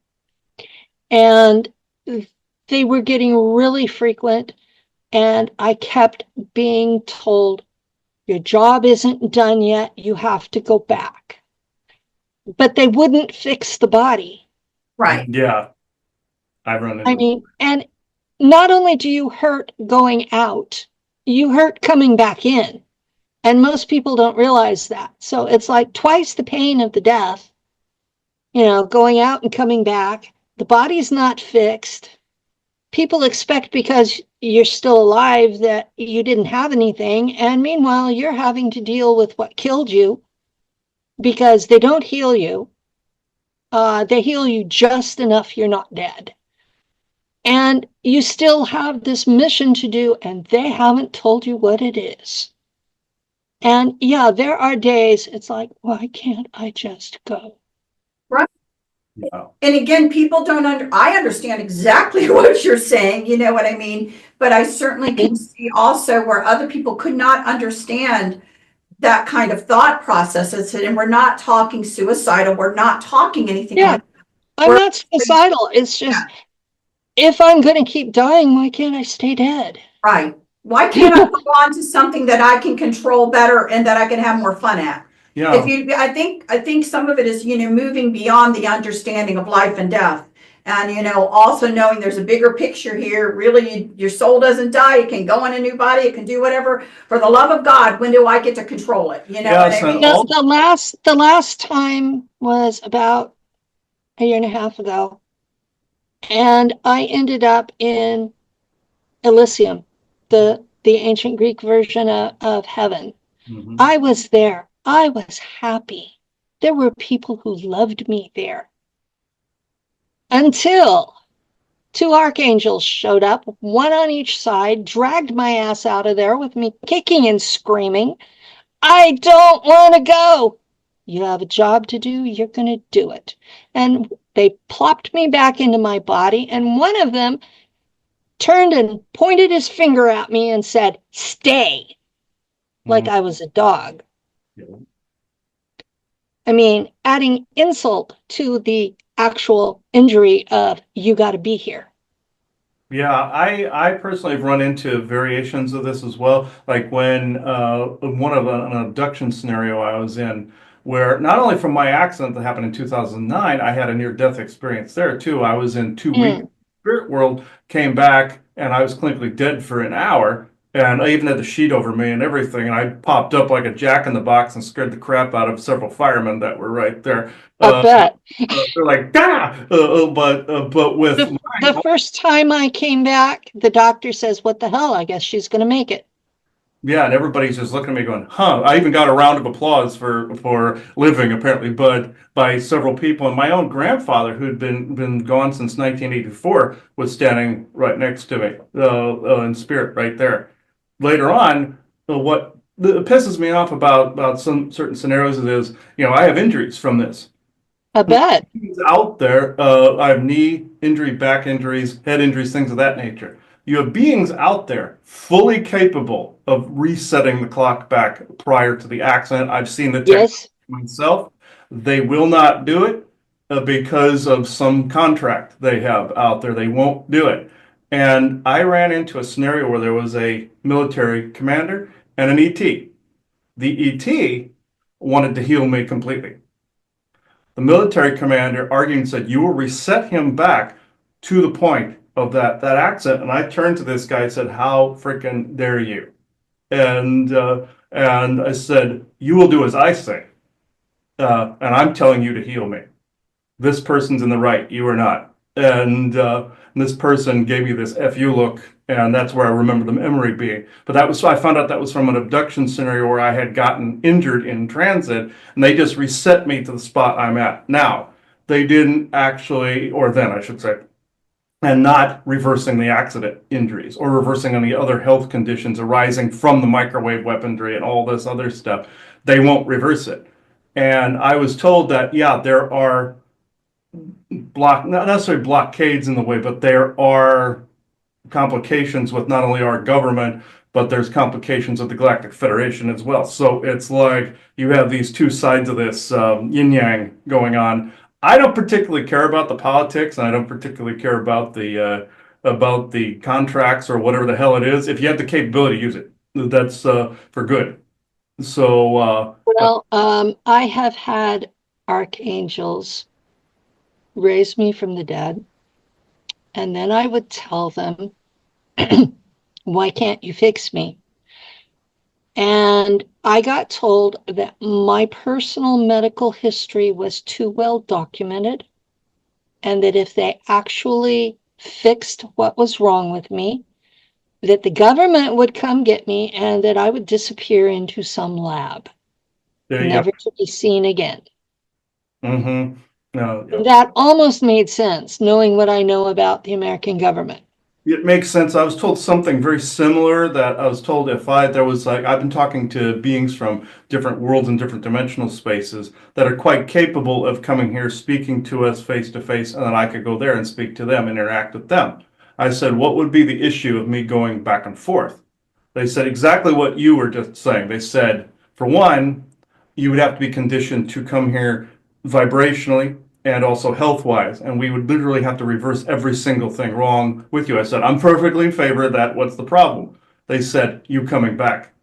And they were getting really frequent, and I kept being told, your job isn't done yet, you have to go back. But they wouldn't fix the body. Right. Yeah. I've run into. I mean, and not only do you hurt going out, you hurt coming back in. And most people don't realize that. So it's like twice the pain of the death, going out and coming back. The body's not fixed. People expect because you're still alive that you didn't have anything. And meanwhile, you're having to deal with what killed you, because they don't heal you. They heal you just enough you're not dead. And you still have this mission to do, and they haven't told you what it is. And yeah, there are days it's like, why can't I just go? Right. Yeah. And again, people don't I understand exactly what you're saying, you know what I mean? But I certainly can see also where other people could not understand that kind of thought processes. And we're not talking suicidal. We're not talking anything Yeah, like I'm we're not suicidal. It's yeah, just, if I'm going to keep dying, why can't I stay dead? right. Why can't I go on to something that I can control better and that I can have more fun at? If Yeah. you, I think some of it is, you know, moving beyond the understanding of life and death. And, you know, also knowing there's a bigger picture here. Really, your soul doesn't die. It can go in a new body. It can do whatever. For the love of God, when do I get to control it? You know what Yes, I and mean? No, all. the last time was about a year and a half ago, and I ended up in Elysium, the ancient Greek version of heaven. Mhm. I was there. I was happy. There were people who loved me there until two archangels showed up, one on each side, dragged my ass out of there with me kicking and screaming. I don't want to go. You have a job to do, you're going to do it. And they plopped me back into my body, and one of them turned and pointed his finger at me and said, "Stay," like Mhm. I was a dog. Yeah. I mean, adding insult to the actual injury of you got to be here. Yeah, I personally have run into variations of this as well. Like when one of an abduction scenario I was in, where not only from my accident that happened in 2009, I had a near-death experience there too. I was in 2 weeks Mm, spirit world, came back, and I was clinically dead for an hour. And I even had the sheet over me and everything. And I popped up like a jack in the box and scared the crap out of several firemen that were right there. I Uh, bet. they're like, ah! But with The first time I came back, the doctor says, "What the hell? I guess she's going to make it." yeah, and everybody's just looking at me going, huh. I even got a round of applause for living, apparently, but by several people. And my own grandfather, who'd been gone since 1984, was standing right next to me, in spirit right there. Later on, what pisses me off about some certain scenarios is, I have injuries from this. I bet. Things out there. I have knee injury, back injuries, head injuries, things of that nature. You have beings out there fully capable of resetting the clock back prior to the accident. I've seen the technology Yes. myself. They will not do it because of some contract they have out there. They won't do it. And I ran into a scenario where there was a military commander and an ET. The ET wanted to heal me completely. The military commander argued and said, "You will reset him back to the point of that accident." And I turned to this guy and said, "How freaking dare you?" And I said, "You will do as I say, and I'm telling you to heal me. This person's in the right, you are not." And this person gave me this "fu" look, and that's where I remember the memory being. But I found out that was from an abduction scenario where I had gotten injured in transit, and they just reset me to the spot I'm at now. They didn't actually, or then I should say, and not reversing the accident injuries or reversing any other health conditions arising from the microwave weaponry and all this other stuff. They won't reverse it. And I was told that, yeah, there are not necessarily blockades in the way, but there are complications with not only our government, but there's complications with the Galactic Federation as well. So it's like you have these two sides of this yin yang going on. I don't particularly care about the politics, and I don't particularly care about the contracts or whatever the hell it is. If you have the capability, use it. That's for good. So Well, I have had archangels raise me from the dead, and then I would tell them, "Why can't you fix me?" And I got told that my personal medical history was too well documented, and that if they actually fixed what was wrong with me, that the government would come get me and that I would disappear into some lab, there you never to be seen again. go. Mm-hmm. No, yeah. That almost made sense, knowing what I know about the American government. It makes sense. I was told something very similar, that I was told if there was like, I've been talking to beings from different worlds and different dimensional spaces that are quite capable of coming here, speaking to us face to face, and then I could go there and speak to them, interact with them. I said, what would be the issue of me going back and forth? They said exactly what you were just saying. They said, for one, you would have to be conditioned to come here vibrationally and also health wise. And we would literally have to reverse every single thing wrong with you. I said, I'm perfectly in favor of that. What's the problem? They said, you coming back.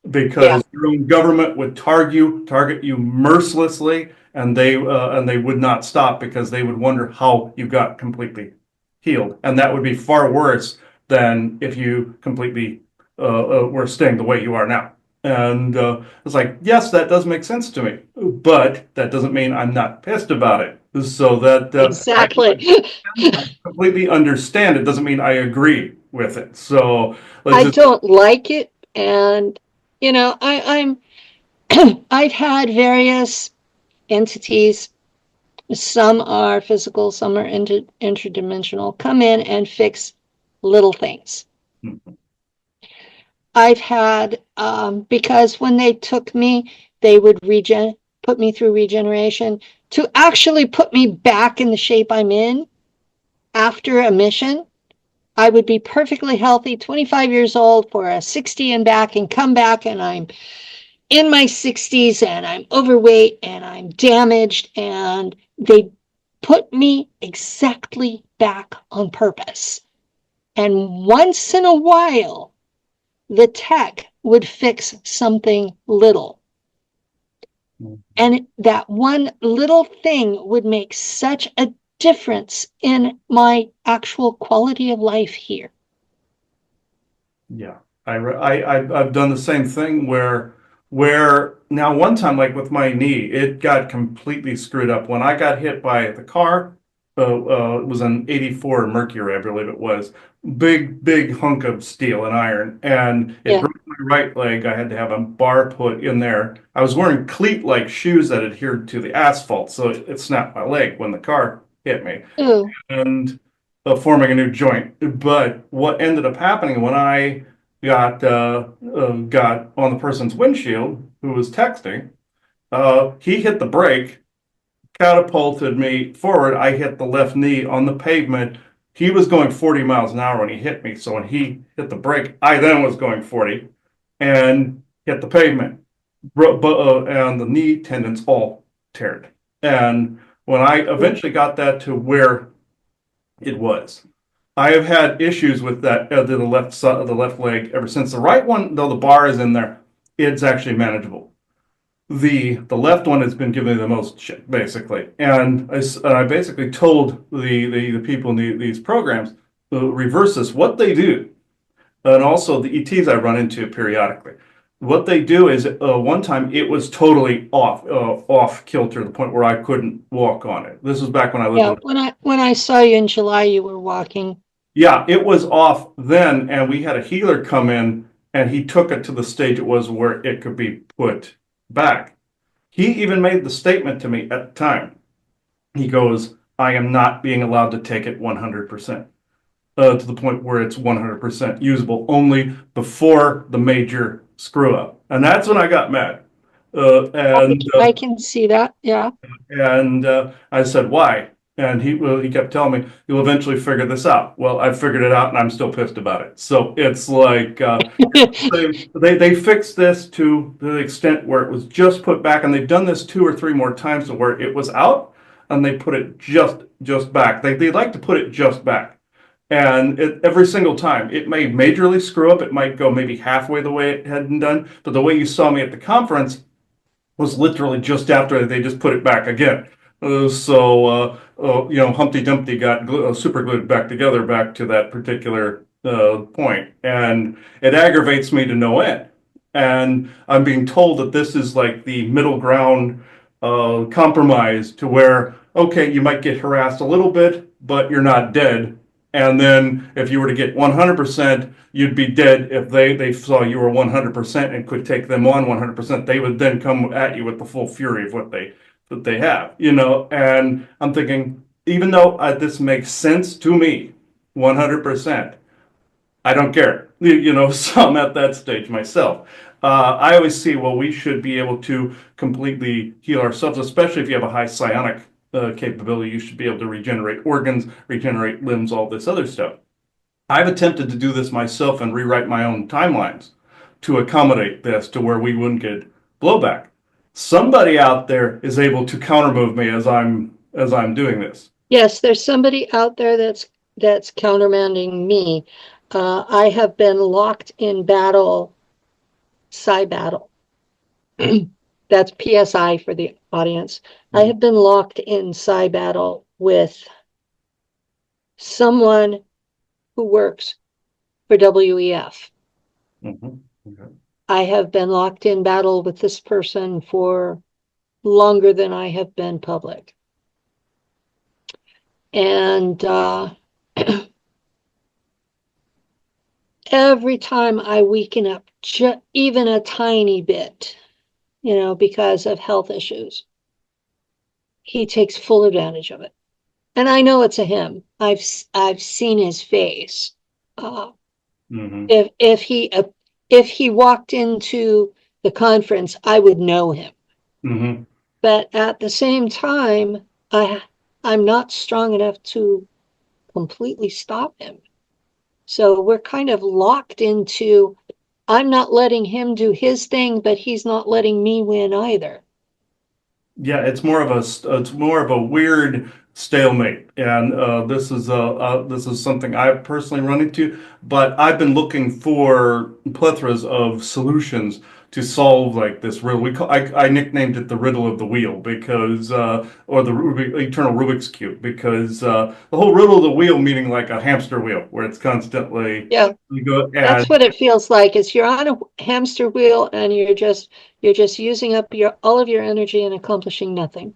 Yeah. Because your own government would target you mercilessly, and they would not stop because they would wonder how you got completely healed. And that would be far worse than if you completely were staying the way you are now. And it's like, yes, that does make sense to me, but that doesn't mean I'm not pissed about it. So that Exactly. I completely understand. It doesn't mean I agree with it. So let's I just, don't like it. And, I'm I've had various entities. Some are physical, some are interdimensional, come in and fix little things. I've had, because when they took me, they would put me through regeneration to actually put me back in the shape I'm in after a mission. I would be perfectly healthy, 25 years old for a 60 and back, and come back and I'm in my 60s and I'm overweight and I'm damaged, and they put me exactly back on purpose. And once in a while, the tech would fix something little. And that one little thing would make such a difference in my actual quality of life here. yeah, I've done the same thing where now one time, like with my knee, it got completely screwed up when I got hit by the car. It was an '84 Mercury, I believe it was. Big hunk of steel and iron, and it Yeah. broke my right leg. I had to have a bar put in there. I was wearing cleat-like shoes that adhered to the asphalt, so it snapped my leg when the car hit me Ooh. and forming a new joint. But what ended up happening when I got on the person's windshield who was texting, he hit the brake, catapulted me forward. I hit the left knee on the pavement. He was going 40 miles an hour when he hit me. So when he hit the brake, I then was going 40 and hit the pavement. And the knee tendons all teared. And when I eventually got that to where it was, I have had issues with that the left side of the left leg ever since. The right one, though the bar is in there, it's actually manageable. The left one has been giving me the most shit, basically. And I basically told the people in these programs reverse this. What they do, and also the ETs I run into periodically, what they do is one time it was totally off kilter to the point where I couldn't walk on it. This was back when I lived Yeah. in. When I saw you in July, you were walking. Yeah, it was off then, and we had a healer come in, and he took it to the stage it was where it could be put back. He even made the statement to me at the time. He goes, I am not being allowed to take it 100%, to the point where it's 100% usable only before the major screw up. And that's when I got mad. Uh, and uh, I can see that. Yeah. and I said, why? And he kept telling me, you'll eventually figure this out. Well, I figured it out and I'm still pissed about it. So it's like they fixed this to the extent where it was just put back, and they've done this 2 or 3 more times to where it was out and they put it just back. They like to put it just back. And every single time, it may majorly screw up. It might go maybe halfway the way it had been done. But the way you saw me at the conference was literally just after they just put it back again. Humpty Dumpty got super glued back together back to that particular point, and it aggravates me to no end. And I'm being told that this is like the middle ground compromise to where, okay, you might get harassed a little bit, but you're not dead. And then if you were to get 100%, you'd be dead. If they saw you were 100% and could take them on 100%, they would then come at you with the full fury of what they have, you know. And I'm thinking, even though this makes sense to me, 100%. I don't care. So I'm at that stage myself. I always see, well, we should be able to completely heal ourselves, especially if you have a high psionic capability. You should be able to regenerate organs, regenerate limbs, all this other stuff. I've attempted to do this myself and rewrite my own timelines to accommodate this to where we wouldn't get blowback. Somebody out there is able to countermove me as I'm doing this. Yes, there's somebody out there that's countermanding me. I have been locked in battle, psi battle. That's PSI for the audience. I have been locked in psi battle with someone who works for WEF. Mhm. Okay. I have been locked in battle with this person for longer than I have been public. And every time I weaken up even a tiny bit, because of health issues, he takes full advantage of it. And I know it's a him. I've seen his face. Mm-hmm. If he walked into the conference, I would know him. Mm-hmm. But at the same time, I'm not strong enough to completely stop him. So we're kind of locked into, I'm not letting him do his thing, but he's not letting me win either. Yeah, it's more of a weird stalemate, and this is something I've personally run into. But I've been looking for plethoras of solutions to solve like this riddle. I nicknamed it the riddle of the wheel because or the eternal Rubik's cube because the whole riddle of the wheel meaning like a hamster wheel where it's constantly Yeah, you go and that's what it feels like. Is you're on a hamster wheel and you're just using up all of your energy and accomplishing nothing.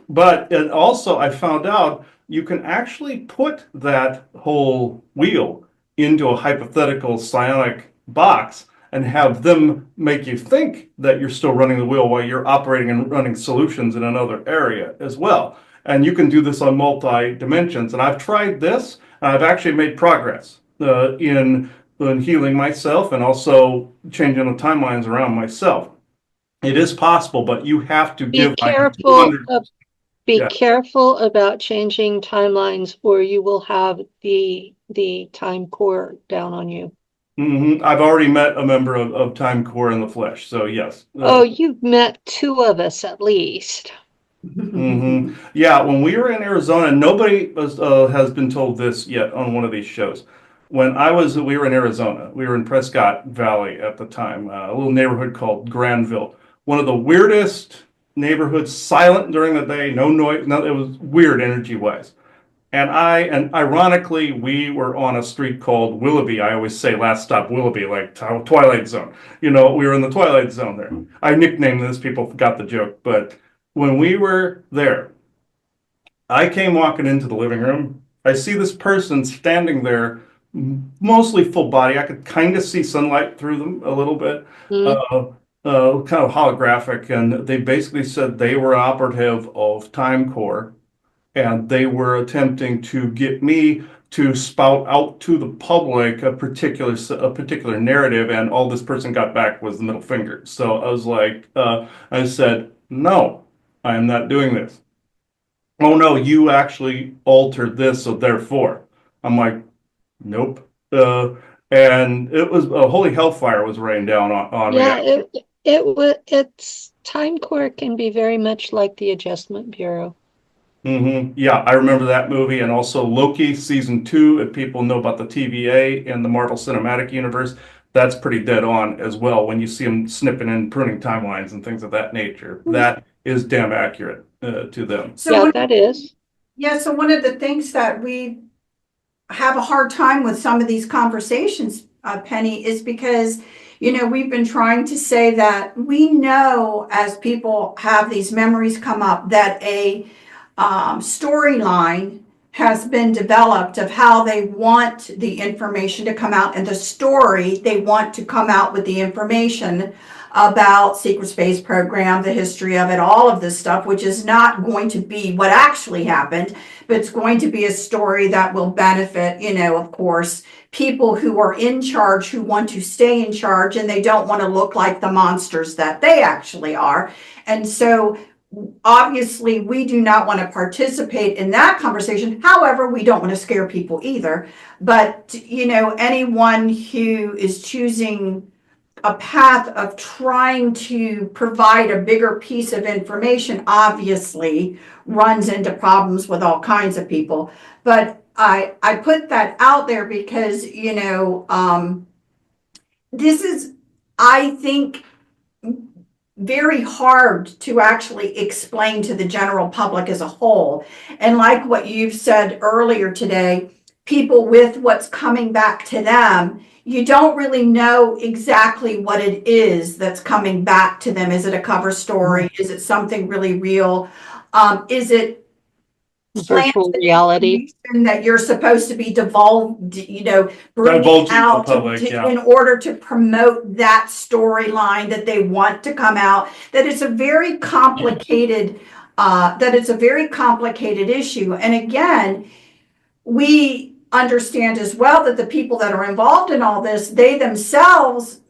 But and also, I found out you can actually put that whole wheel into a hypothetical psionic box and have them make you think that you're still running the wheel while you're operating and running solutions in another area as well. And you can do this on multi dimensions. And I've tried this, and I've actually made progress in healing myself and also changing the timelines around myself. It is possible, but you have to Be give like a careful 200. Be Yeah. careful about changing timelines or you will have the time core down on you. I've already met a member of Time Core in the flesh, so yes. Oh, you've met two of us at least. Yeah, when we were in Arizona, nobody has been told this yet on one of these shows. We were in Arizona. We were in Prescott Valley at the time, a little neighborhood called Granville. One of the weirdest neighborhoods, silent during the day, no noise, no, it was weird energy wise. And ironically, we were on a street called Willoughby. I always say last stop Willoughby, like Twilight Zone. We were in the Twilight Zone there. I nicknamed this, people got the joke. But when we were there, I came walking into the living room. I see this person standing there, mostly full body. I could kind of see sunlight through them a little bit, Hmm? uh, kind of holographic. And they basically said they were operative of Time Core and they were attempting to get me to spout out to the public a particular narrative, and all this person got back was the middle finger. So I was like, I said, no, I am not doing this. Oh no, you actually altered this, so therefore, I'm like, nope. And it was a holy hellfire was raining down on me. Yeah, it's time core can be very much like the Adjustment Bureau. Yeah, I remember that movie and also Loki season 2. If people know about the TVA and the Marvel Cinematic Universe, that's pretty dead on as well. When you see them snipping and pruning timelines and things of that nature, that is damn accurate to them. So Yeah, that is. so one of the things that we have a hard time with some of these conversations, Penny, is because, we've been trying to say that we know as people have these memories come up that a storyline has been developed of how they want the information to come out and the story they want to come out with the information about secret space program, the history of it, all of this stuff, which is not going to be what actually happened, but it's going to be a story that will benefit, of course, people who are in charge, who want to stay in charge, and they don't want to look like the monsters that they actually are. And so obviously we do not want to participate in that conversation. However, we don't want to scare people either. But, anyone who is choosing a path of trying to provide a bigger piece of information obviously runs into problems with all kinds of people. But I put that out there because, this is, I think, very hard to actually explain to the general public as a whole. And like what you've said earlier today, people with what's coming back to them, you don't really know exactly what it is that's coming back to them. Is it a cover story? Is it something really real? Is it Virtual reality. that you're supposed to be bringing Divulging to the out public, yeah. in order to promote that storyline that they want to come out? That it's a very complicated issue. And again, we understand as well that the people that are involved in all this, they themselves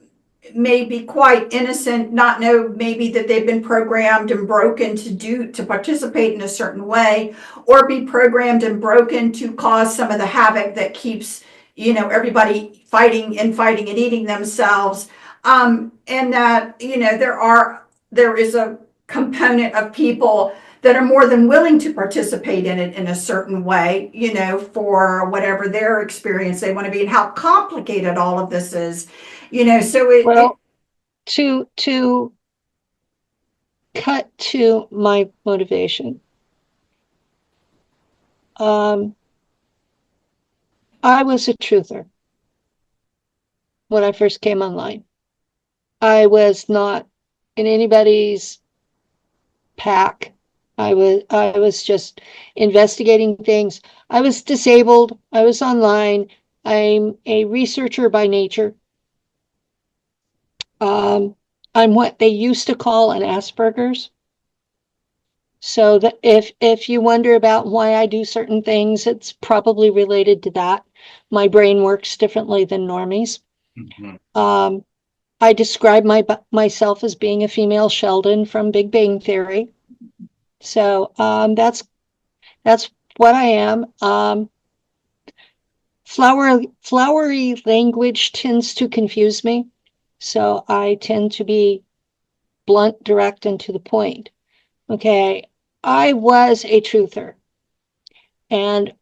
may be quite innocent, not know maybe that they've been programmed and broken to participate in a certain way, or be programmed and broken to cause some of the havoc that keeps, everybody fighting and eating themselves. And that, there is a component of people that are more than willing to participate in it in a certain way, for whatever their experience they want to be, and how complicated all of this is. To cut to my motivation. I was a truther when I first came online. I was not in anybody's pack. I was just investigating things. I was disabled. I was online. I'm a researcher by nature. I'm what they used to call an Asperger's. So that if you wonder about why I do certain things, it's probably related to that. My brain works differently than normies. Mm-hmm. I describe myself as being a female Sheldon from Big Bang Theory. So that's what I am. Flowery language tends to confuse me. So I tend to be blunt, direct, and to the point. Okay, I was a truther, and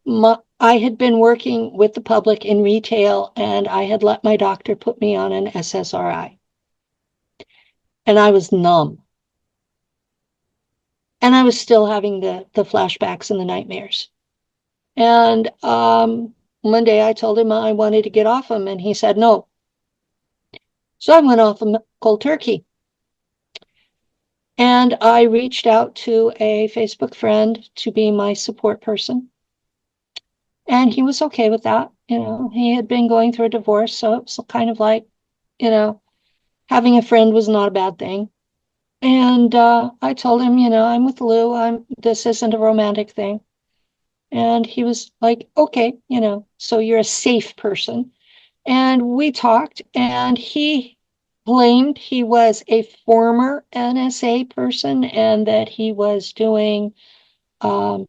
I had been working with the public in retail, and I had let my doctor put me on an SSRI. And I was numb. And I was still having the flashbacks and the nightmares. And one day I told him I wanted to get off him, and he said no. So I went off him cold turkey. And I reached out to a Facebook friend to be my support person. And he was okay with that. He had been going through a divorce, so it was kind of like, having a friend was not a bad thing. And I told him, I'm with Lou. This isn't a romantic thing. And he was like, okay, so you're a safe person. And we talked, and he claimed he was a former NSA person, and that he was doing, that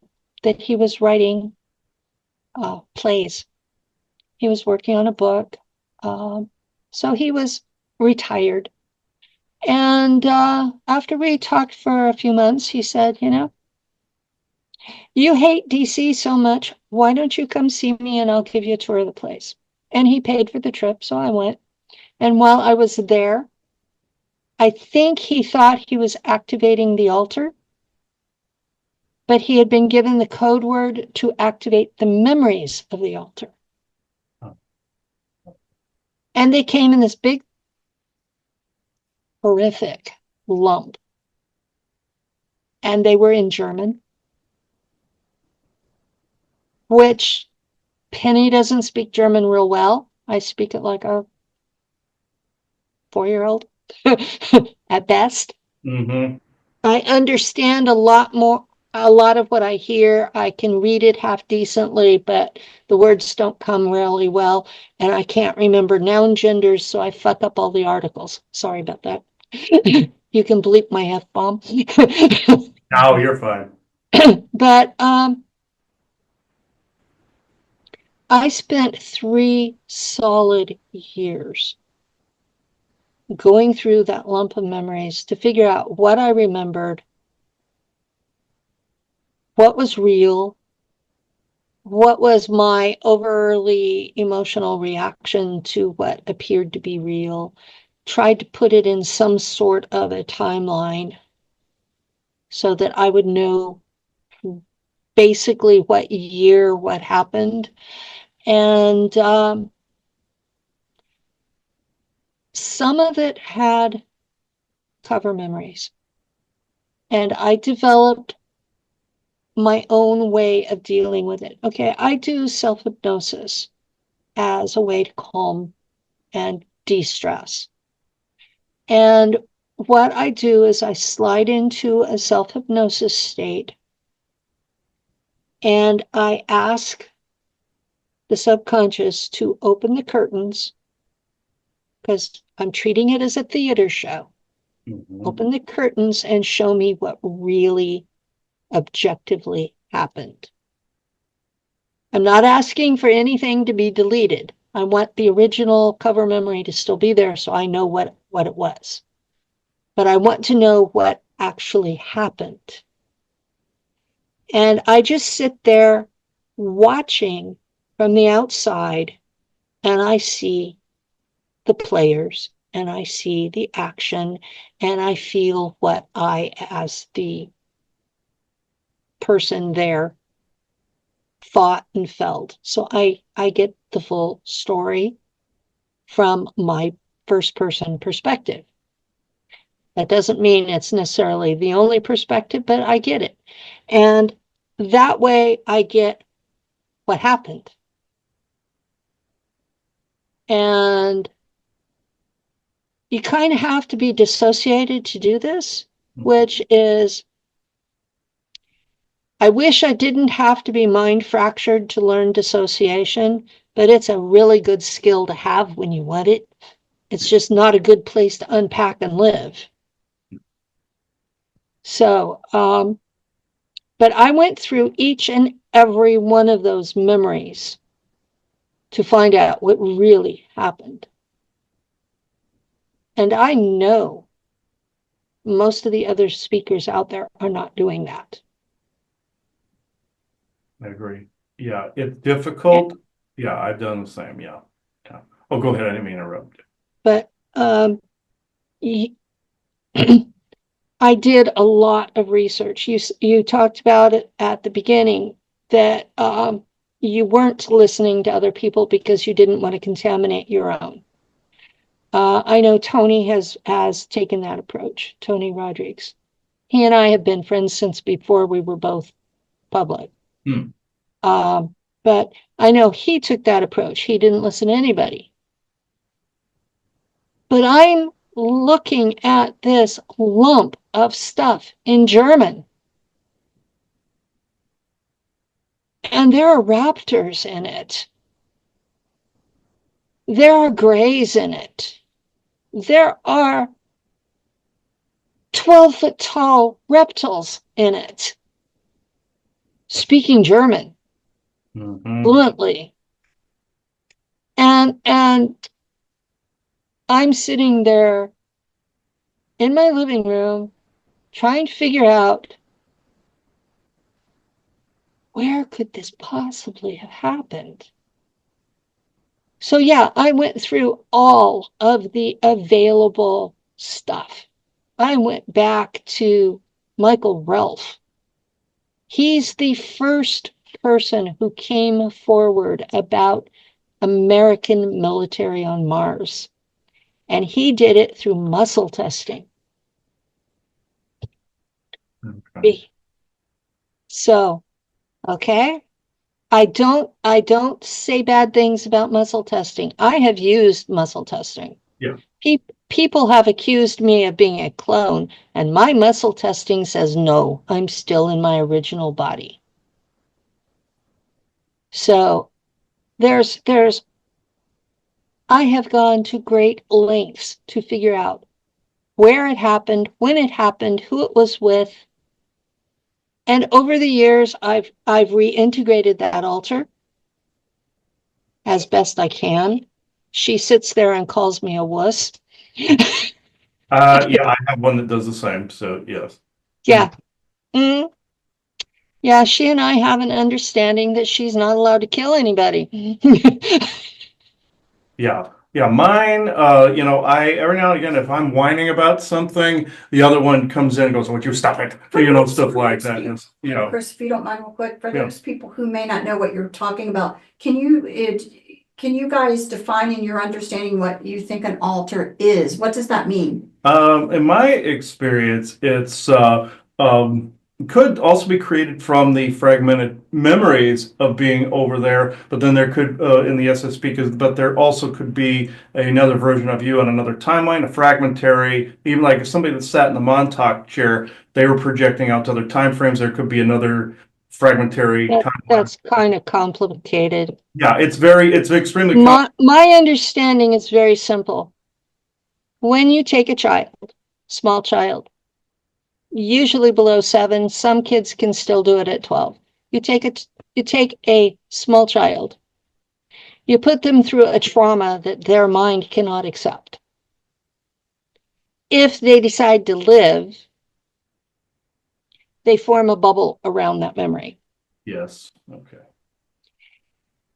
he was writing plays. He was working on a book. So he was retired. And after we talked for a few months, he said, you hate DC so much. Why don't you come see me and I'll give you a tour of the place? And he paid for the trip, so I went. And while I was there, I think he thought he was activating the altar, but he had been given the code word to activate the memories of the altar. And they came in this big, horrific lump. And they were in German. which Penny doesn't speak German real well. I speak it like a 4-year-old at best. Mm-hmm. I understand a lot of what I hear. I can read it half decently, but the words don't come really well. And I can't remember noun genders, so I fuck up all the articles. Sorry about that. You can bleep my F-bomb. Now you're fine. But I spent 3 solid years going through that lump of memories to figure out what I remembered, what was real, what was my overly emotional reaction to what appeared to be real, tried to put it in some sort of a timeline so that I would know basically what year what happened. And some of it had cover memories. And I developed my own way of dealing with it. Okay, I do self-hypnosis as a way to calm and de-stress. And what I do is I slide into a self-hypnosis state and I ask the subconscious to open the curtains because I'm treating it as a theater show. Mm-hmm. Open the curtains and show me what really objectively happened. I'm not asking for anything to be deleted. I want the original cover memory to still be there so I know what it was. But I want to know what actually happened. And I just sit there watching from the outside, and I see the players, and I see the action, and I feel what I, as the person there, thought and felt. So I get the full story from my first person perspective. That doesn't mean it's necessarily the only perspective, but I get it. And that way I get what happened. And you kind of have to be dissociated to do this, which is, I wish I didn't have to be mind fractured to learn dissociation, but it's a really good skill to have when you want it. It's just not a good place to unpack and live. So, but I went through each and every one of those memories to find out what really happened. And I know most of the other speakers out there are not doing that. I agree. Yeah, it's difficult. Yeah, I've done the same. Yeah. Yeah. Oh, go ahead. I didn't mean to interrupt you. But I did a lot of research. You talked about it at the beginning that you weren't listening to other people because you didn't want to contaminate your own. I know Tony has taken that approach, Tony Rodriguez. He and I have been friends since before we were both public. But I know he took that approach. He didn't listen to anybody. But I'm looking at this lump of stuff in German. And there are raptors in it. There are grays in it. There are 12-foot tall reptiles in it. Speaking German fluently. And I'm sitting there in my living room trying to figure out, where could this possibly have happened? So yeah, I went through all of the available stuff. I went back to Michael Ralph. He's the first person who came forward about American military on Mars. And he did it through muscle testing. Okay. So, okay, I don't say bad things about muscle testing. I have used muscle testing. Yeah. People have accused me of being a clone, and my muscle testing says no, I'm still in my original body. So I have gone to great lengths to figure out where it happened, when it happened, who it was with. And over the years, I've reintegrated that altar as best I can. She sits there and calls me a wuss. Yeah, I have one that does the same. So yes. Yeah. Mm. Yeah, she and I have an understanding that she's not allowed to kill anybody. Yeah. Yeah. Mine, I every now and again, if I'm whining about something, the other one comes in and goes, "Would you stop it?" Stuff like that. Chris, if you don't mind real quick, for Yeah. those people who may not know what you're talking about, can you guys define in your understanding what you think an altar is? What does that mean? In my experience, it's could also be created from the fragmented memories of being over there, but then there could in the SSP, but there also could be another version of you on another timeline, a fragmentary, even like if somebody that sat in the Montauk chair, they were projecting out to other time frames. There could be another fragmentary timeline. That's kind of complicated. Yeah, it's extremely My understanding is very simple. When you take a child, small child, usually below 7, some kids can still do it at 12. You take a small child, you put them through a trauma that their mind cannot accept. If they decide to live, they form a bubble around that memory. Yes. Okay.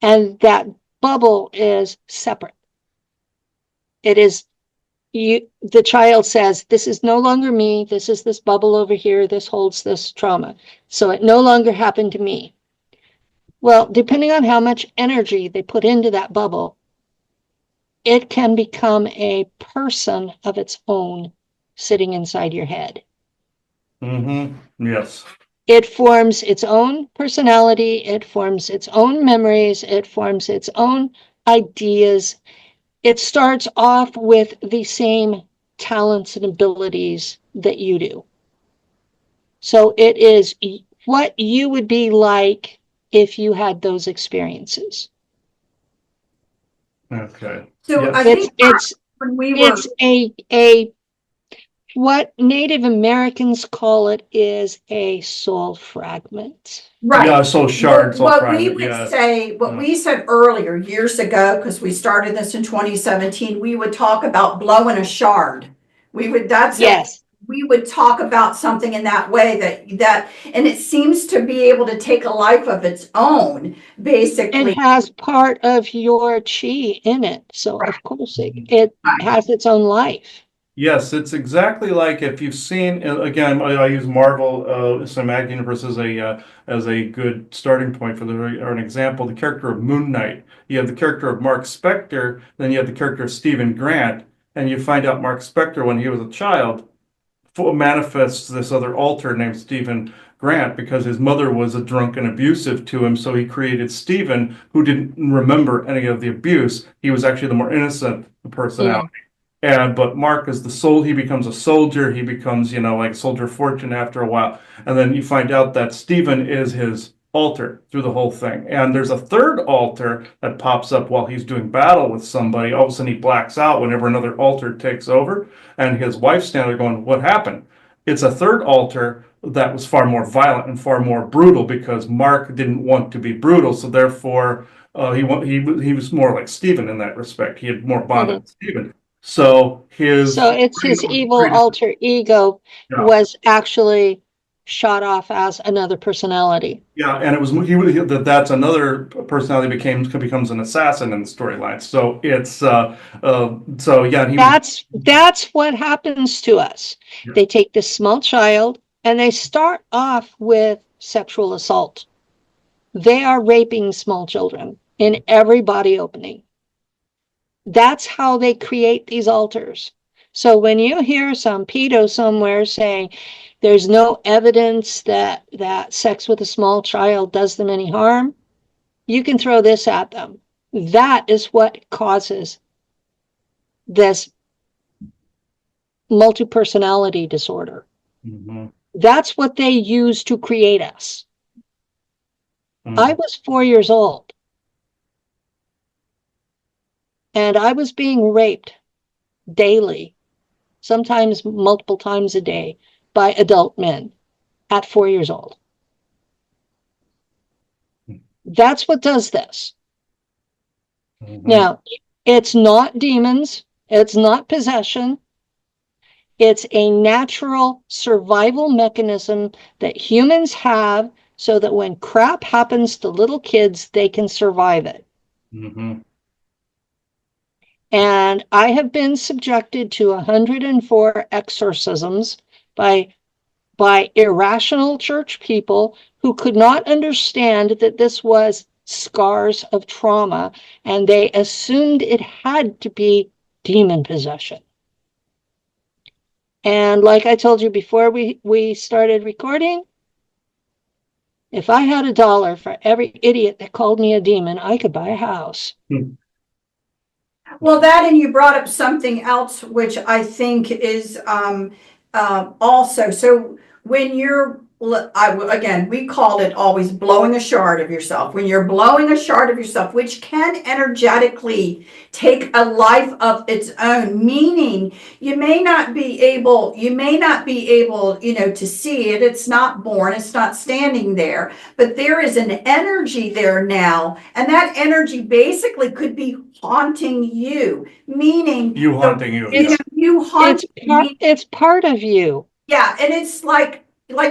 And that bubble is separate. It is the child says, this is no longer me. This is this bubble over here. This holds this trauma. So it no longer happened to me. Well, depending on how much energy they put into that bubble, it can become a person of its own sitting inside your head. Mm-hmm. Yes. It forms its own personality. It forms its own memories. It forms its own ideas. It starts off with the same talents and abilities that you do. So it is what you would be like if you had those experiences. Okay. So Yes. I think It's when we were, it's a what Native Americans call it is a soul fragment. Yeah, right. so shards, What all we fragment, would yes. say, what we said earlier, years ago, because we started this in 2017, we would talk about blowing a shard. Yes. We would talk about something in that way and it seems to be able to take a life of its own, It basically. has part of your chi in it. So of course it Right. has its own life. Yes, it's exactly like if you've seen, again, I use Marvel Cinematic Universe as a good starting point or an example. The character of Moon Knight. You have the character of Mark Spector, then you have the character of Stephen Grant, and you find out Mark Spector, when he was a child, manifests this other alter named Stephen Grant because his mother was a drunk and abusive to him. So he created Stephen, who didn't remember any of the abuse. He was actually the more innocent personality. But Mark is the soul. He becomes a soldier. He becomes, like soldier of fortune after a while. And then you find out that Stephen is his alter through the whole thing. And there's a third alter that pops up while he's doing battle with somebody. All of a sudden he blacks out whenever another alter takes over. And his wife's standing there going, "What happened?" It's a third alter that was far more violent and far more brutal because Mark didn't want to be brutal. So therefore, he was more like Stephen in that respect. He had more bonded with Stephen. So it's his evil alter ego was actually shot off as another personality. Yeah, and it was that's another personality becomes an assassin in the storyline. So it's so yeah, that's what happens to us. Yeah. They take this small child and they start off with sexual assault. They are raping small children in every body opening. That's how they create these altars. So when you hear some pedo somewhere saying there's no evidence that sex with a small child does them any harm, you can throw this at them. That is what causes this multi-personality disorder. Mhm. That's what they use to create us. I was 4 years old and I was being raped daily, sometimes multiple times a day, by adult men at 4 years old. That's what does this. Mhm. Now, it's not demons, it's not possession. It's a natural survival mechanism that humans have so that when crap happens to little kids, they can survive it. Mhm. And I have been subjected to 104 exorcisms by irrational church people who could not understand that this was scars of trauma, and they assumed it had to be demon possession. And like I told you before we started recording, if I had $1 for every idiot that called me a demon, I could buy a house. Well, that, and you brought up something else, which I think is also, so when you're, again, we called it always blowing a shard of yourself. When you're blowing a shard of yourself, which can energetically take a life of its own, meaning you may not be able, to see it. It's not born, it's not standing there, but there is an energy there now. And that energy basically could be haunting you, meaning You haunting you. you know, you haunt me. It's part of you. Yeah, and it's like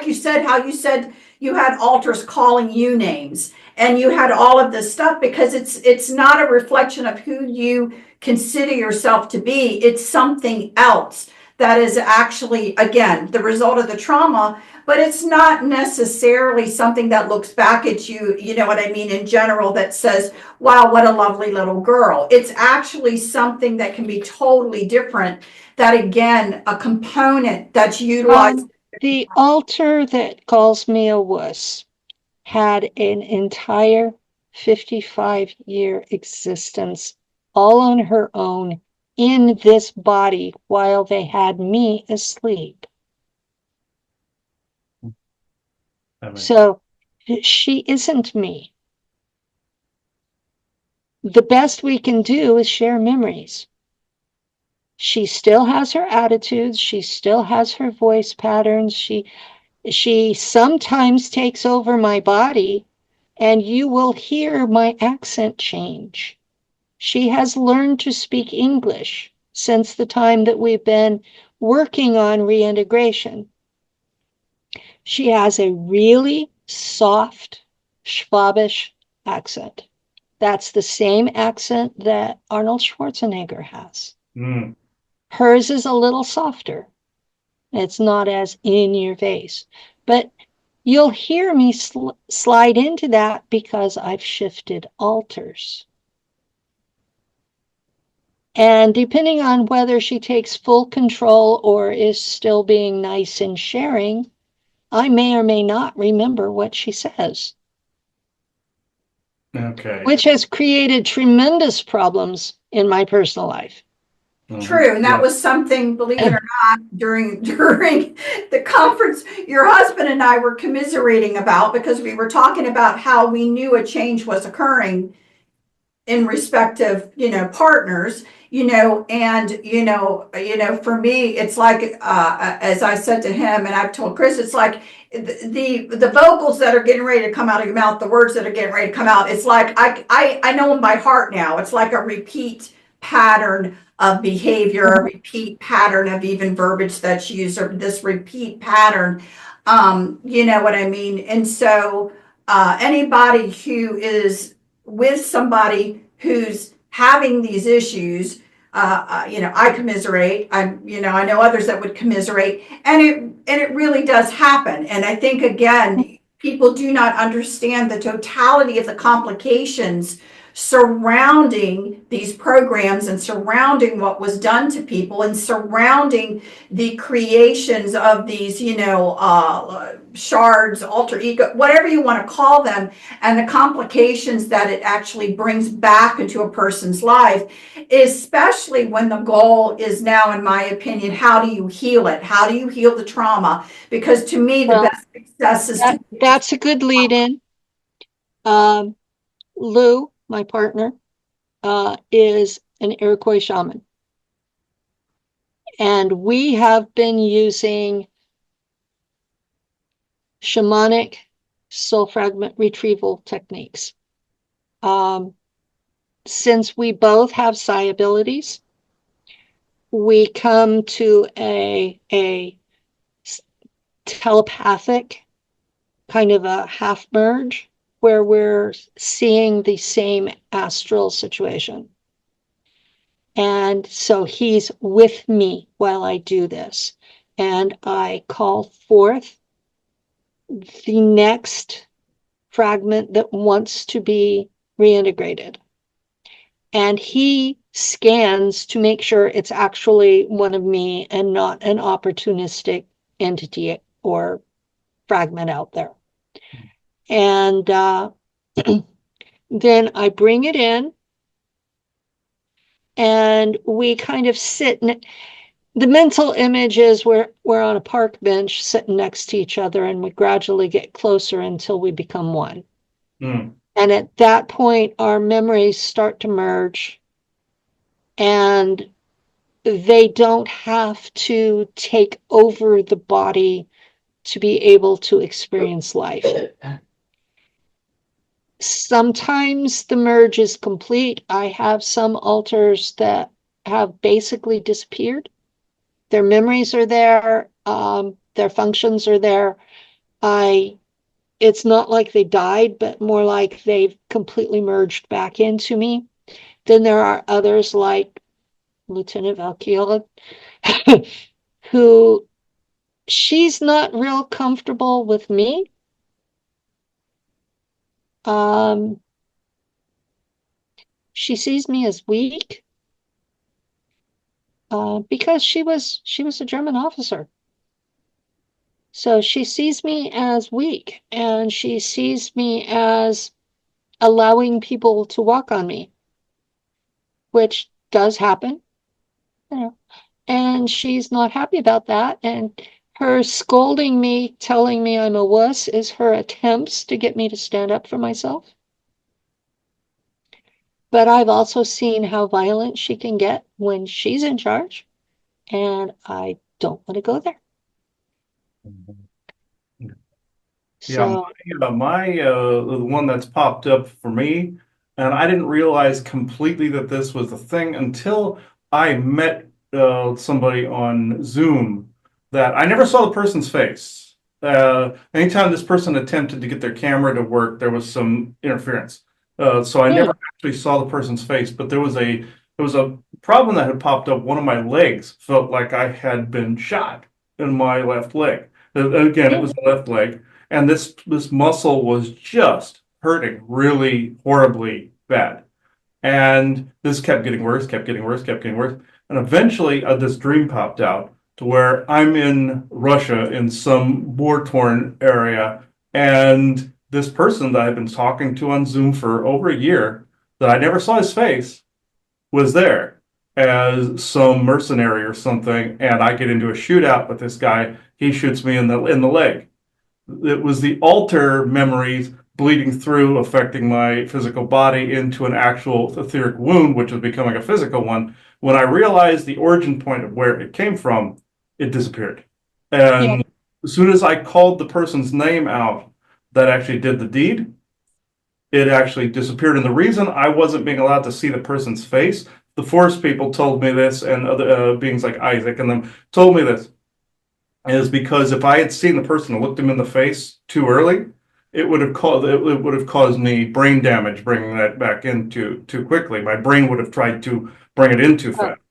you said, how you said you had altars calling you names, and you had all of this stuff, because it's not a reflection of who you consider yourself to be. It's something else that is actually, again, the result of the trauma, but it's not necessarily something that looks back at you, you know what I mean, in general, that says, wow, what a lovely little girl. It's actually something that can be totally different, that again, a component that's utilized. The altar that calls me a wuss had an entire 55-year existence all on her own in this body while they had me asleep. So she isn't me. The best we can do is share memories. She still has her attitudes. She still has her voice patterns. She sometimes takes over my body, and you will hear my accent change. She has learned to speak English since the time that we've been working on reintegration. She has a really soft Schwabish accent. That's the same accent that Arnold Schwarzenegger has. Mm. Hers is a little softer. It's not as in your face. But you'll hear me slide into that because I've shifted altars. And depending on whether she takes full control or is still being nice and sharing, I may or may not remember what she says. Okay. Which has created tremendous problems in my personal life. True, and that was something, believe it or not, during the conference, your husband and I were commiserating about, because we were talking about how we knew a change was occurring in respective, partners, and for me, it's like, as I said to him, and I've told Chris, it's like the vocals that are getting ready to come out of your mouth, the words that are getting ready to come out, it's like I know them by heart now. It's like a repeat pattern of behavior, a repeat pattern of even verbiage that's used, or this repeat pattern, you know what I mean? And so anybody who is with somebody who's having these issues, I commiserate. I know others that would commiserate, and it really does happen. And I think, again, people do not understand the totality of the complications surrounding these programs and surrounding what was done to people and surrounding the creations of these, shards, alter ego, whatever you want to call them, and the complications that it actually brings back into a person's life, especially when the goal is now, in my opinion, how do you heal it? How do you heal the trauma? Because to me, the Well, best success is that's a good lead in. Lou, my partner, is an Iroquois shaman. And we have been using shamanic soul fragment retrieval techniques. Since we both have psi abilities, we come to a telepathic kind of a half merge where we're seeing the same astral situation. And so he's with me while I do this. And I call forth the next fragment that wants to be reintegrated. And he scans to make sure it's actually one of me and not an opportunistic entity or fragment out there. And then I bring it in and we kind of sit. The mental image is we're on a park bench sitting next to each other, and we gradually get closer until we become one. And at that point, our memories start to merge, and they don't have to take over the body to be able to experience life. Sometimes the merge is complete. I have some alters that have basically disappeared. Their memories are there, their functions are there. It's not like they died, but more like they've completely merged back into me. Then there are others like Lieutenant Valkila, who she's not real comfortable with me. She sees me as weak. Because she was a German officer. So she sees me as weak, and she sees me as allowing people to walk on me, which does happen, and she's not happy about that. And her scolding me, telling me I'm a wuss, is her attempts to get me to stand up for myself. But I've also seen how violent she can get when she's in charge, and I don't want to go there. Yeah, So, the one that's popped up for me, and I didn't realize completely that this was a thing until I met somebody on Zoom that I never saw the person's face. Anytime this person attempted to get their camera to work, there was some interference. So I never actually saw the person's face, but there was a problem that had popped up. One of my legs felt like I had been shot in my left leg. Again, it was the left leg. And this muscle was just hurting really horribly bad. And this kept getting worse, kept getting worse, kept getting worse. And eventually this dream popped out to where I'm in Russia in some war-torn area. And this person that I've been talking to on Zoom for over a year, that I never saw his face, was there as some mercenary or something. And I get into a shootout with this guy. He shoots me in the leg. It was the alter memories bleeding through, affecting my physical body into an actual etheric wound, which was becoming a physical one. When I realized the origin point of where it came from, it disappeared. And as soon as I called the person's name out that actually did the deed, it actually disappeared. And the reason I wasn't being allowed to see the person's face, the forest people told me this, and other beings like Isaac and them told me this, is because if I had seen the person and looked him in the face too early, it would have caused me brain damage, bringing that back in too quickly. My brain would have tried to bring it in too fast,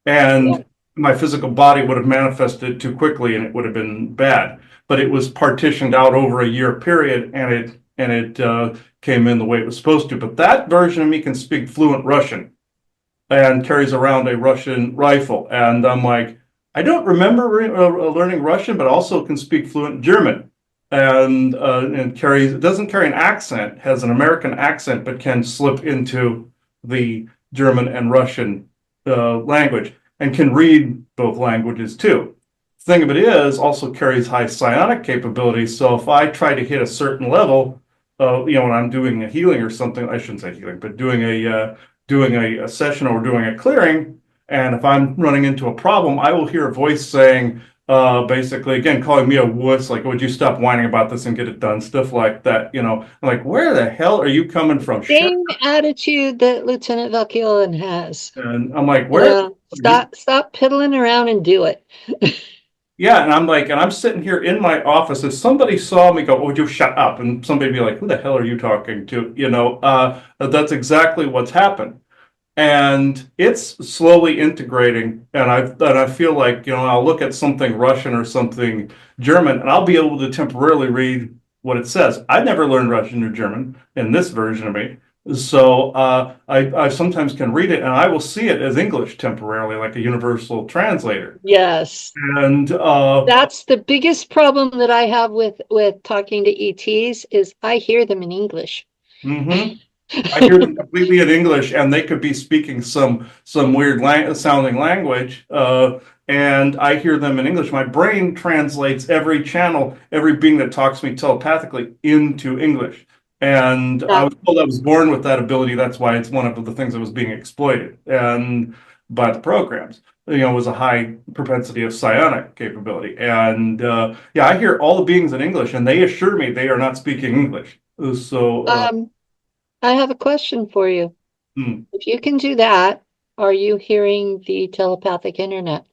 and my physical body would have manifested too quickly, and it would have been bad. But it was partitioned out over a year period, and and it came in the way it was supposed to. But that version of me can speak fluent Russian and carries around a Russian rifle. And I'm like, I don't remember learning Russian, but also can speak fluent German. And carries, it doesn't carry an accent, has an American accent, but can slip into the German and Russian language, and can read both languages too. The thing of it is, also carries high psionic capabilities. So if I try to hit a certain level, when I'm doing a healing or something, I shouldn't say healing, but doing a session or doing a clearing, and if I'm running into a problem, I will hear a voice saying, basically, again, calling me a wuss, like, would you stop whining about this and get it done? Stuff like that, I'm like, where the hell are you coming from? Same attitude that Lieutenant Valkilin has. And I'm like, where? Stop piddling around and do it. Yeah, and I'm like, and I'm sitting here in my office. If somebody saw me go, oh, would you shut up? And somebody be like, who the hell are you talking to? That's exactly what's happened. And it's slowly integrating. And I feel like, I'll look at something Russian or something German, and I'll be able to temporarily read what it says. I never learned Russian or German in this version of me. So I sometimes can read it, and I will see it as English temporarily, like a universal translator. Yes. And that's the biggest problem that I have with talking to ETs is I hear them in English. Mm-hmm. I hear them completely in English, and they could be speaking some weird sounding language, and I hear them in English. My brain translates every channel, every being that talks to me telepathically into English. And I was told I was born with that ability. That's why it's one of the things that was being exploited and by the programs. Was a high propensity of psionic capability. And I hear all the beings in English, and they assure me they are not speaking English. So I have a question for you. If you can do that, are you hearing the telepathic internet?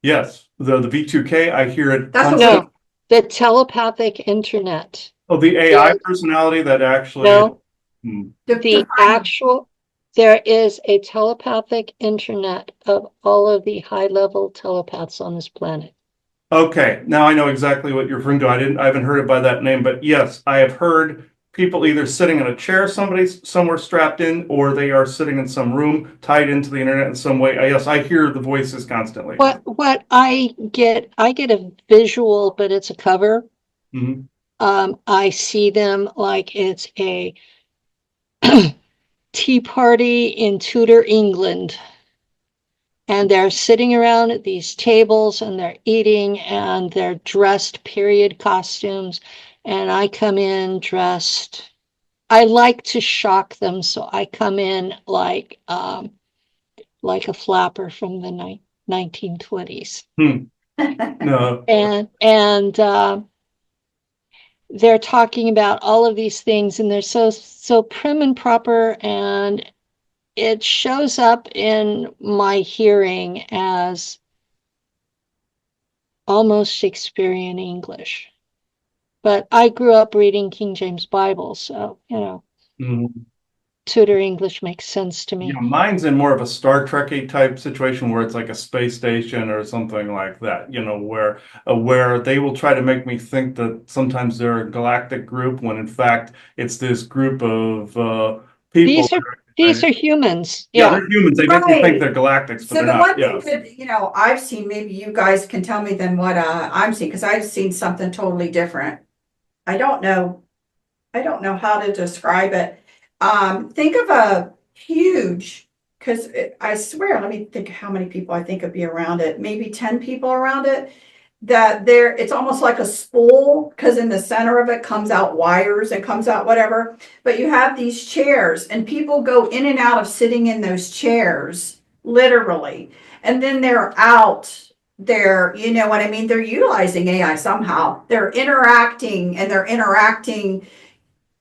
Yes, the V2K, I hear it. No, the telepathic internet. Oh, the AI personality that actually. No, there is a telepathic internet of all of the high-level telepaths on this planet. Okay, now I know exactly what you're referring to. I haven't heard it by that name, but yes, I have heard people either sitting in a chair, somewhere strapped in, or they are sitting in some room tied into the internet in some way. Yes, I hear the voices constantly. What I get a visual, but it's a cover. Mm-hmm. I see them like it's a tea party in Tudor England. And they're sitting around at these tables and they're eating and they're dressed period costumes. And I come in dressed. I like to shock them, so I come in like a flapper from the 1920s. No. And they're talking about all of these things, and they're so prim and proper, and it shows up in my hearing as almost Shakespearean English. But I grew up reading King James Bible, so, Tudor English makes sense to me. Mine's in more of a Star Trek-y type situation where it's like a space station or something like that, where they will try to make me think that sometimes they're a galactic group when in fact it's this group of people. These are humans. Yeah, they're humans. They make me think they're galactics, but they're not. So the one thing that, I've seen, maybe you guys can tell me then what I'm seeing, because I've seen something totally different. I don't know how to describe it. Think of a huge, because I swear, let me think how many people I think would be around it. Maybe 10 people around it. It's almost like a spool, because in the center of it comes out wires and comes out whatever. But you have these chairs, and people go in and out of sitting in those chairs, literally. And then they're out there, you know what I mean? They're utilizing AI somehow. They're interacting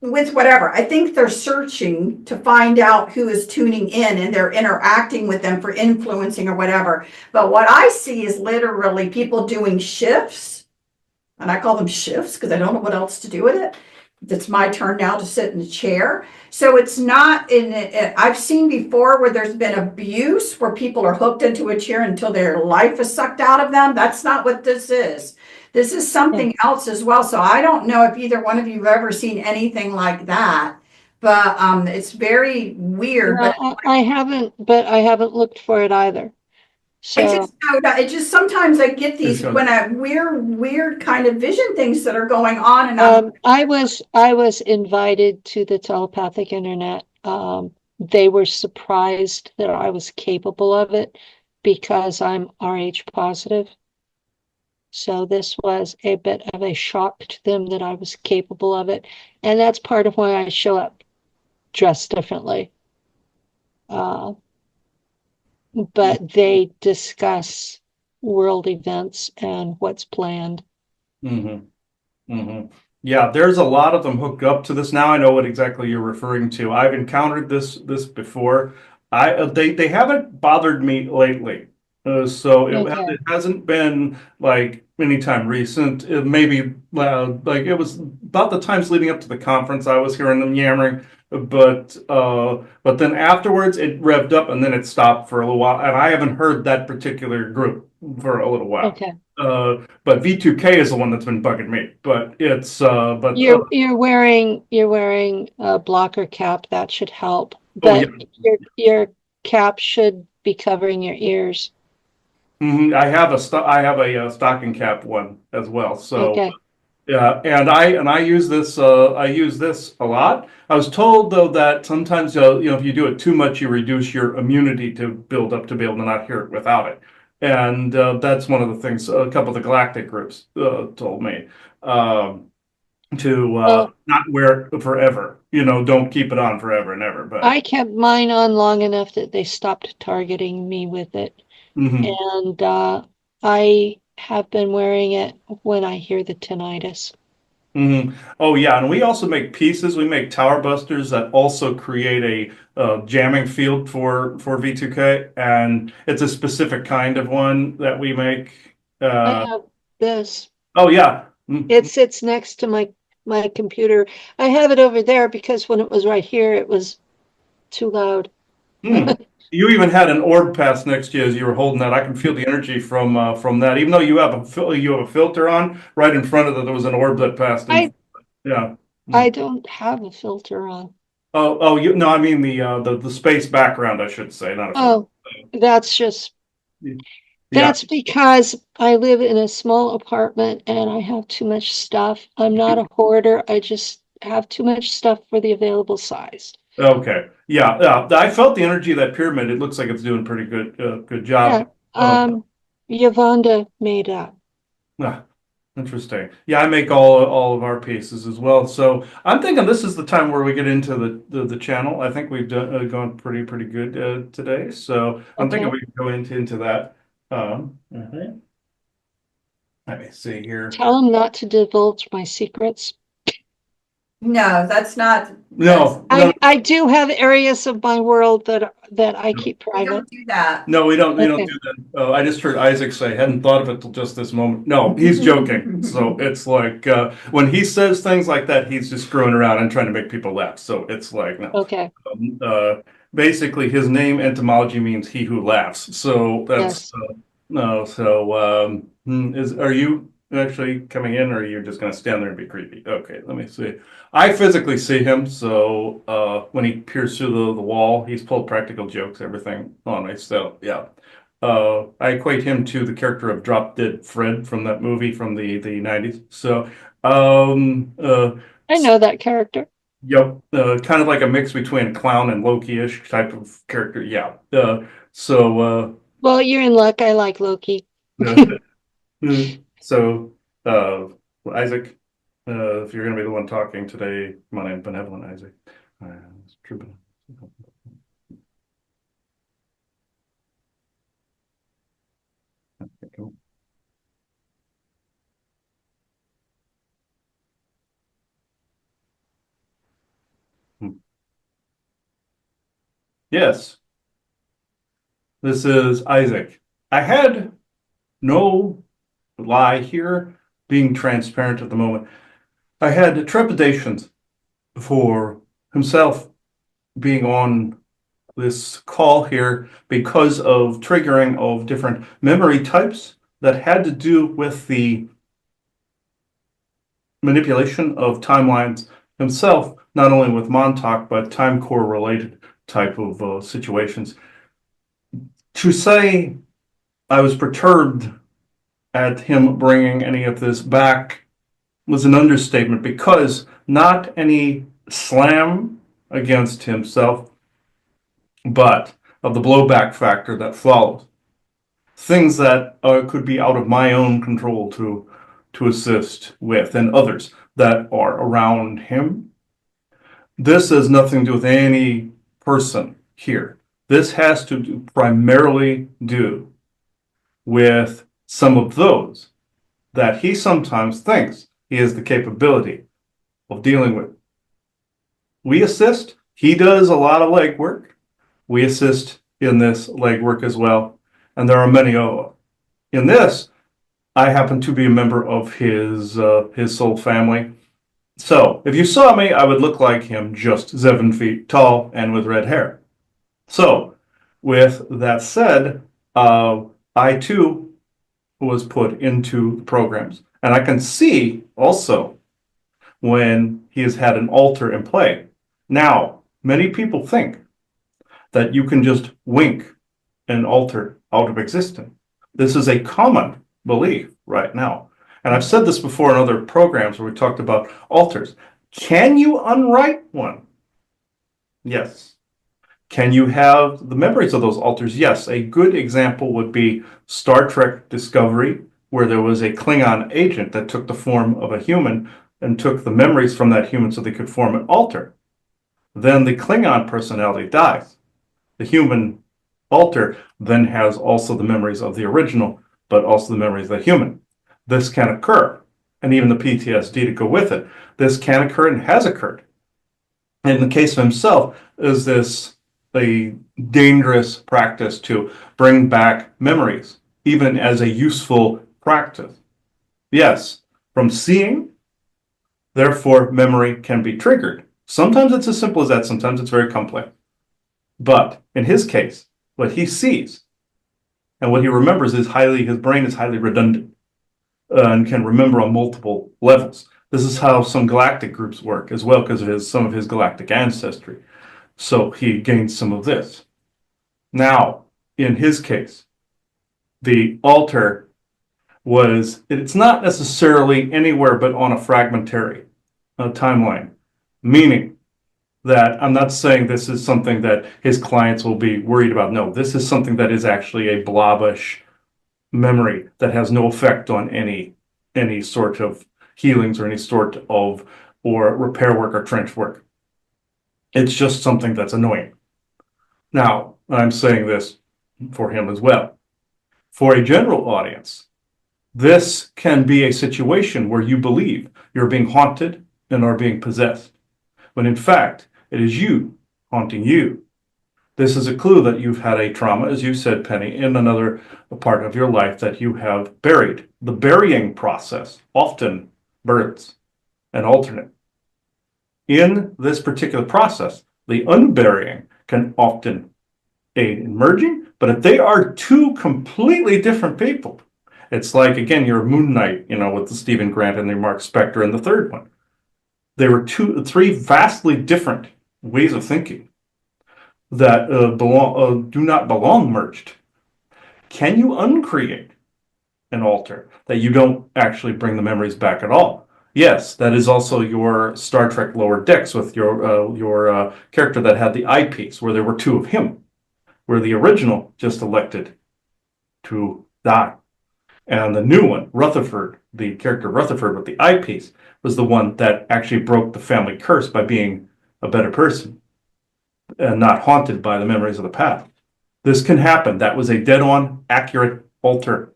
with whatever. I think they're searching to find out who is tuning in, and they're interacting with them for influencing or whatever. But what I see is literally people doing shifts, and I call them shifts because I don't know what else to do with it. it's my turn now to sit in the chair. So it's not I've seen before where there's been abuse, where people are hooked into a chair until their life is sucked out of them. That's not what this is. This is something else as well. So I don't know if either one of you have ever seen anything like that, but it's very weird. No, But I haven't, but I haven't looked for it either. I So, just know that it just sometimes I get these It's, when I weird kind of vision things that are going on, and I'm I was invited to the telepathic internet. They were surprised that I was capable of it because I'm Rh positive. So this was a bit of a shock to them that I was capable of it. And that's part of why I show up dressed differently. Uh, but they discuss world events and what's planned. mhm. Yeah, there's a lot of them hooked up to this now. I know what exactly you're referring to. I've encountered this before. They haven't bothered me lately. So Okay. it hasn't been like anytime recent. It maybe like it was about the times leading up to the conference I was hearing them yammering, but then afterwards it revved up and then it stopped for a little while, and I haven't heard that particular group for a little while. Okay. But V2K is the one that's been bugging me. But it's You're wearing a blocker cap. That should help. oh yeah. But your cap should be covering your ears. I have a stocking cap one as well. So Okay. yeah, and I use this a lot. I was told though that sometimes if you do it too much, you reduce your immunity to build up to be able to not hear it without it. And that's one of the things a couple of the galactic groups told me. To Well, not wear it forever. Don't keep it on forever and ever. But I kept mine on long enough that they stopped targeting me with it. mhm. And I have been wearing it when I hear the tinnitus. Oh yeah, and we also make pieces. We make tower busters that also create a jamming field for V2K, and it's a specific kind of one that we make. I Uh, have this. oh yeah. It sits next to my computer. I have it over there because when it was right here, it was too loud. Mm. You even had an orb pass next to you as you were holding that. I can feel the energy from that. Even though you have a filter on, right in front of it, there was an orb that passed in. I Yeah. I Mm. don't have a filter on. Oh, you no, I mean the space background, I should say, not a filter. Oh, that's just Yeah. that's because I live in a small apartment and I have too much stuff. I'm not a hoarder. I just have too much stuff for the available size. Okay. Yeah. Yeah. I felt the energy of that pyramid. It looks like it's doing pretty good Yeah. job. Uh, Yolanda made that. ah, interesting. Yeah, I make all of our pieces as well. So I'm thinking this is the time where we get into the channel. I think we've gone pretty good today. So I'm thinking Okay. we can go into that. Mhm. Let me see here. Tell him not to divulge my secrets. no, that's not that's No, no, I do have areas of my world that I no. keep we private. don't do that. No, we don't Okay. do that. I just heard Isaac say, hadn't thought of it till just this moment. No, he's joking. So it's like when he says things like that, he's just screwing around and trying to make people laugh. So it's like no. Okay. Um, uh, Basically, his name etymology means he who laughs. So that's Yes. no. So is are you actually coming in, or are you just going to stand there and be creepy? Okay, let me see. I physically see him, so when he peers through the wall, he's pulled practical jokes, everything on me. So yeah, I equate him to the character of Drop Dead Fred from that movie from the 90s. So um, uh, I know that character. yep, kind of like a mix between a clown and Loki-ish type of character. Yeah. So Well, you're in luck. I like Loki. uh, so uh, Isaac. If you're going to be the one talking today, come on in, benevolent Isaac. It's true. Yes, this is Isaac. I had no lie here, being transparent at the moment. I had trepidations for himself being on this call here because of triggering of different memory types that had to do with the manipulation of timelines himself, not only with Montauk, but time core related type of situations. To say I was perturbed at him bringing any of this back was an understatement, because not any slam against himself, but of the blowback factor that follows. Things that could be out of my own control to assist with, and others that are around him. This has nothing to do with any person here. This has to primarily do with some of those that he sometimes thinks he has the capability of dealing with. We assist. He does a lot of legwork. We assist in this legwork as well. And there are many of them. In this, I happen to be a member of his soul family. So if you saw me, I would look like him, just 7 feet tall and with red hair. So with that said, I too was put into the programs. And I can see also when he has had an altar in play. Now, many people think that you can just wink an altar out of existence. This is a common belief right now. And I've said this before in other programs where we talked about altars. Can you unwrite one? Yes. Can you have the memories of those altars? Yes. A good example would be Star Trek Discovery, where there was a Klingon agent that took the form of a human and took the memories from that human so they could form an altar. Then the Klingon personality dies. The human altar then has also the memories of the original, but also the memories of the human. This can occur, and even the PTSD to go with it. This can occur and has occurred. In the case of himself, is this a dangerous practice to bring back memories, even as a useful practice? Yes, from seeing, therefore memory can be triggered. Sometimes it's as simple as that, sometimes it's very complex. But in his case, what he sees and what he remembers is his brain is highly redundant. And can remember on multiple levels. This is how some galactic groups work as well, because of some of his galactic ancestry. So he gains some of this. Now, in his case, the altar it's not necessarily anywhere but on a fragmentary timeline, meaning that I'm not saying this is something that his clients will be worried about. No, this is something that is actually a blobbish memory that has no effect on any sort of healings or any sort of or repair work or trench work. It's just something that's annoying. Now, I'm saying this for him as well. For a general audience, this can be a situation where you believe you're being haunted and are being possessed, when in fact, it is you haunting you. This is a clue that you've had a trauma, as you said, Penny, in another part of your life that you have buried. The burying process often burns an alternate. In this particular process, the unburying can often aid in merging, but if they are two completely different people, it's like, again, your Moon Knight, with the Stephen Grant and the Mark Spector and the third one. They were three vastly different ways of thinking that do not belong merged. Can you uncreate an altar that you don't actually bring the memories back at all? Yes, that is also your Star Trek Lower Decks with your character that had the eyepiece, where there were two of him, where the original just elected to die. And the new one, Rutherford, the character Rutherford with the eyepiece, was the one that actually broke the family curse by being a better person and not haunted by the memories of the past. This can happen. That was a dead-on, accurate altar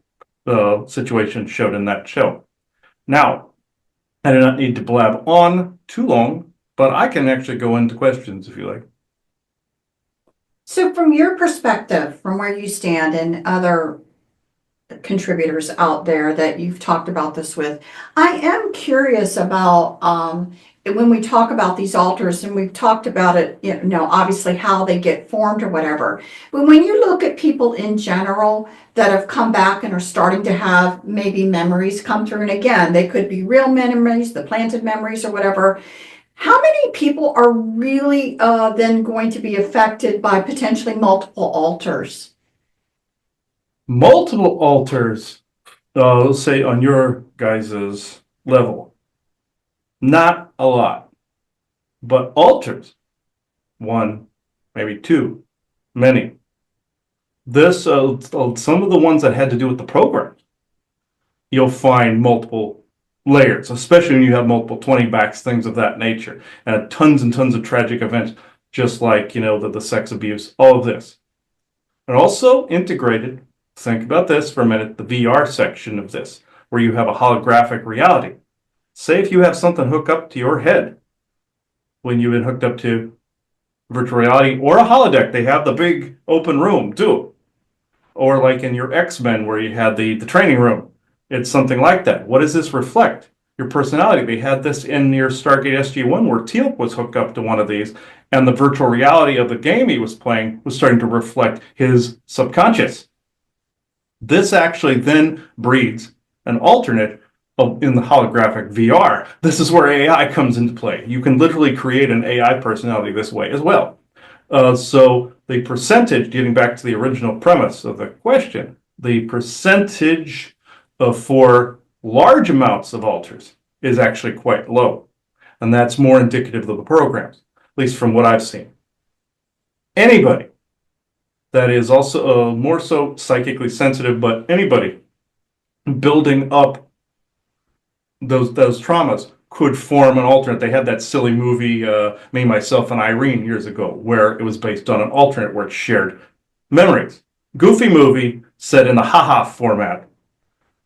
situation showed in that show. Now, I do not need to blab on too long, but I can actually go into questions if you like. So from your perspective, from where you stand and other contributors out there that you've talked about this with, I am curious about when we talk about these altars, and we've talked about it, obviously how they get formed or whatever, but when you look at people in general that have come back and are starting to have maybe memories come through, and again, they could be real memories, the planted memories or whatever, how many people are really then going to be affected by potentially multiple altars? Multiple altars, let's say on your guys's level, not a lot, but altars, one, maybe two, many. This, some of the ones that had to do with the program, you'll find multiple layers, especially when you have multiple 20 backs, things of that nature, and tons of tragic events, just like, the sex abuse, all of this. And also integrated, think about this for a minute, the VR section of this, where you have a holographic reality. Say if you have something hooked up to your head when you've been hooked up to virtual reality or a holodeck, they have the big open room too. Or like in your X-Men where you had the training room. It's something like that. What does this reflect? Your personality. They had this in your Stargate SG-1 where Teal'c was hooked up to one of these, and the virtual reality of the game he was playing was starting to reflect his subconscious. This actually then breeds an alternate in the holographic VR. This is where AI comes into play. You can literally create an AI personality this way as well. So the percentage, getting back to the original premise of the question, the percentage for large amounts of alters is actually quite low. And that's more indicative of the programs, at least from what I've seen. Anybody that is also more so psychically sensitive, but anybody building up those traumas could form an alternate. They had that silly movie, Me, Myself, and Irene years ago, where it was based on an alternate where it shared memories. Goofy movie set in the haha format,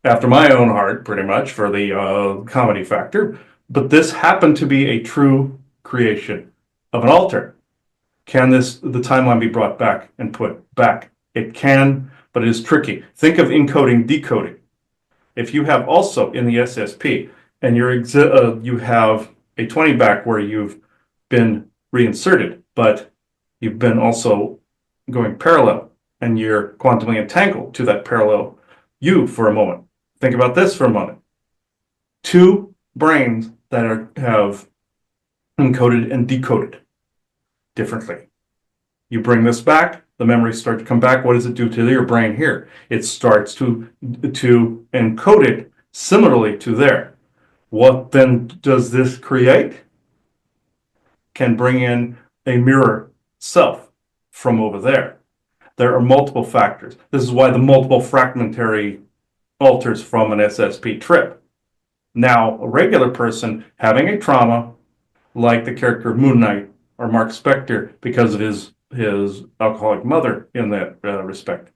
after my own heart, pretty much, for the comedy factor. But this happened to be a true creation of an alter. Can the timeline be brought back and put back? It can, but it is tricky. Think of encoding, decoding. If you have also in the SSP, and you have a 20 back where you've been reinserted, but you've been also going parallel, and you're quantumly entangled to that parallel you for a moment. Think about this for a moment. Two brains that have encoded and decoded differently. You bring this back, the memories start to come back. What does it do to your brain here? It starts to encode it similarly to there. What then does this create? Can bring in a mirror self from over there. There are multiple factors. This is why the multiple fragmentary alters from an SSP trip. Now, a regular person having a trauma, like the character of Moon Knight or Mark Spector, because of his alcoholic mother in that respect,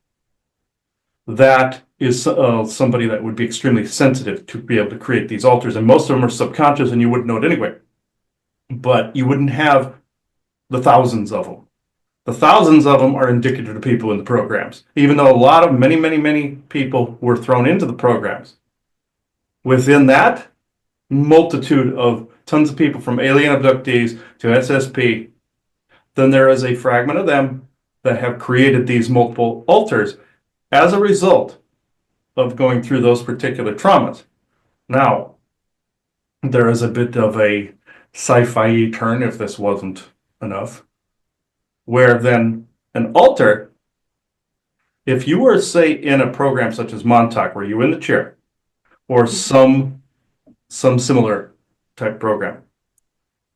that is somebody that would be extremely sensitive to be able to create these alters, and most of them are subconscious and you wouldn't know it anyway. But you wouldn't have the thousands of them. The thousands of them are indicative of people in the programs, even though a lot of many people were thrown into the programs. Within that multitude of tons of people, from alien abductees to SSP, then there is a fragment of them that have created these multiple alters as a result of going through those particular traumas. Now, there is a bit of a sci-fi turn, if this wasn't enough, where then an alter, if you were, say, in a program such as Montauk, where you're in the chair, or some similar type program,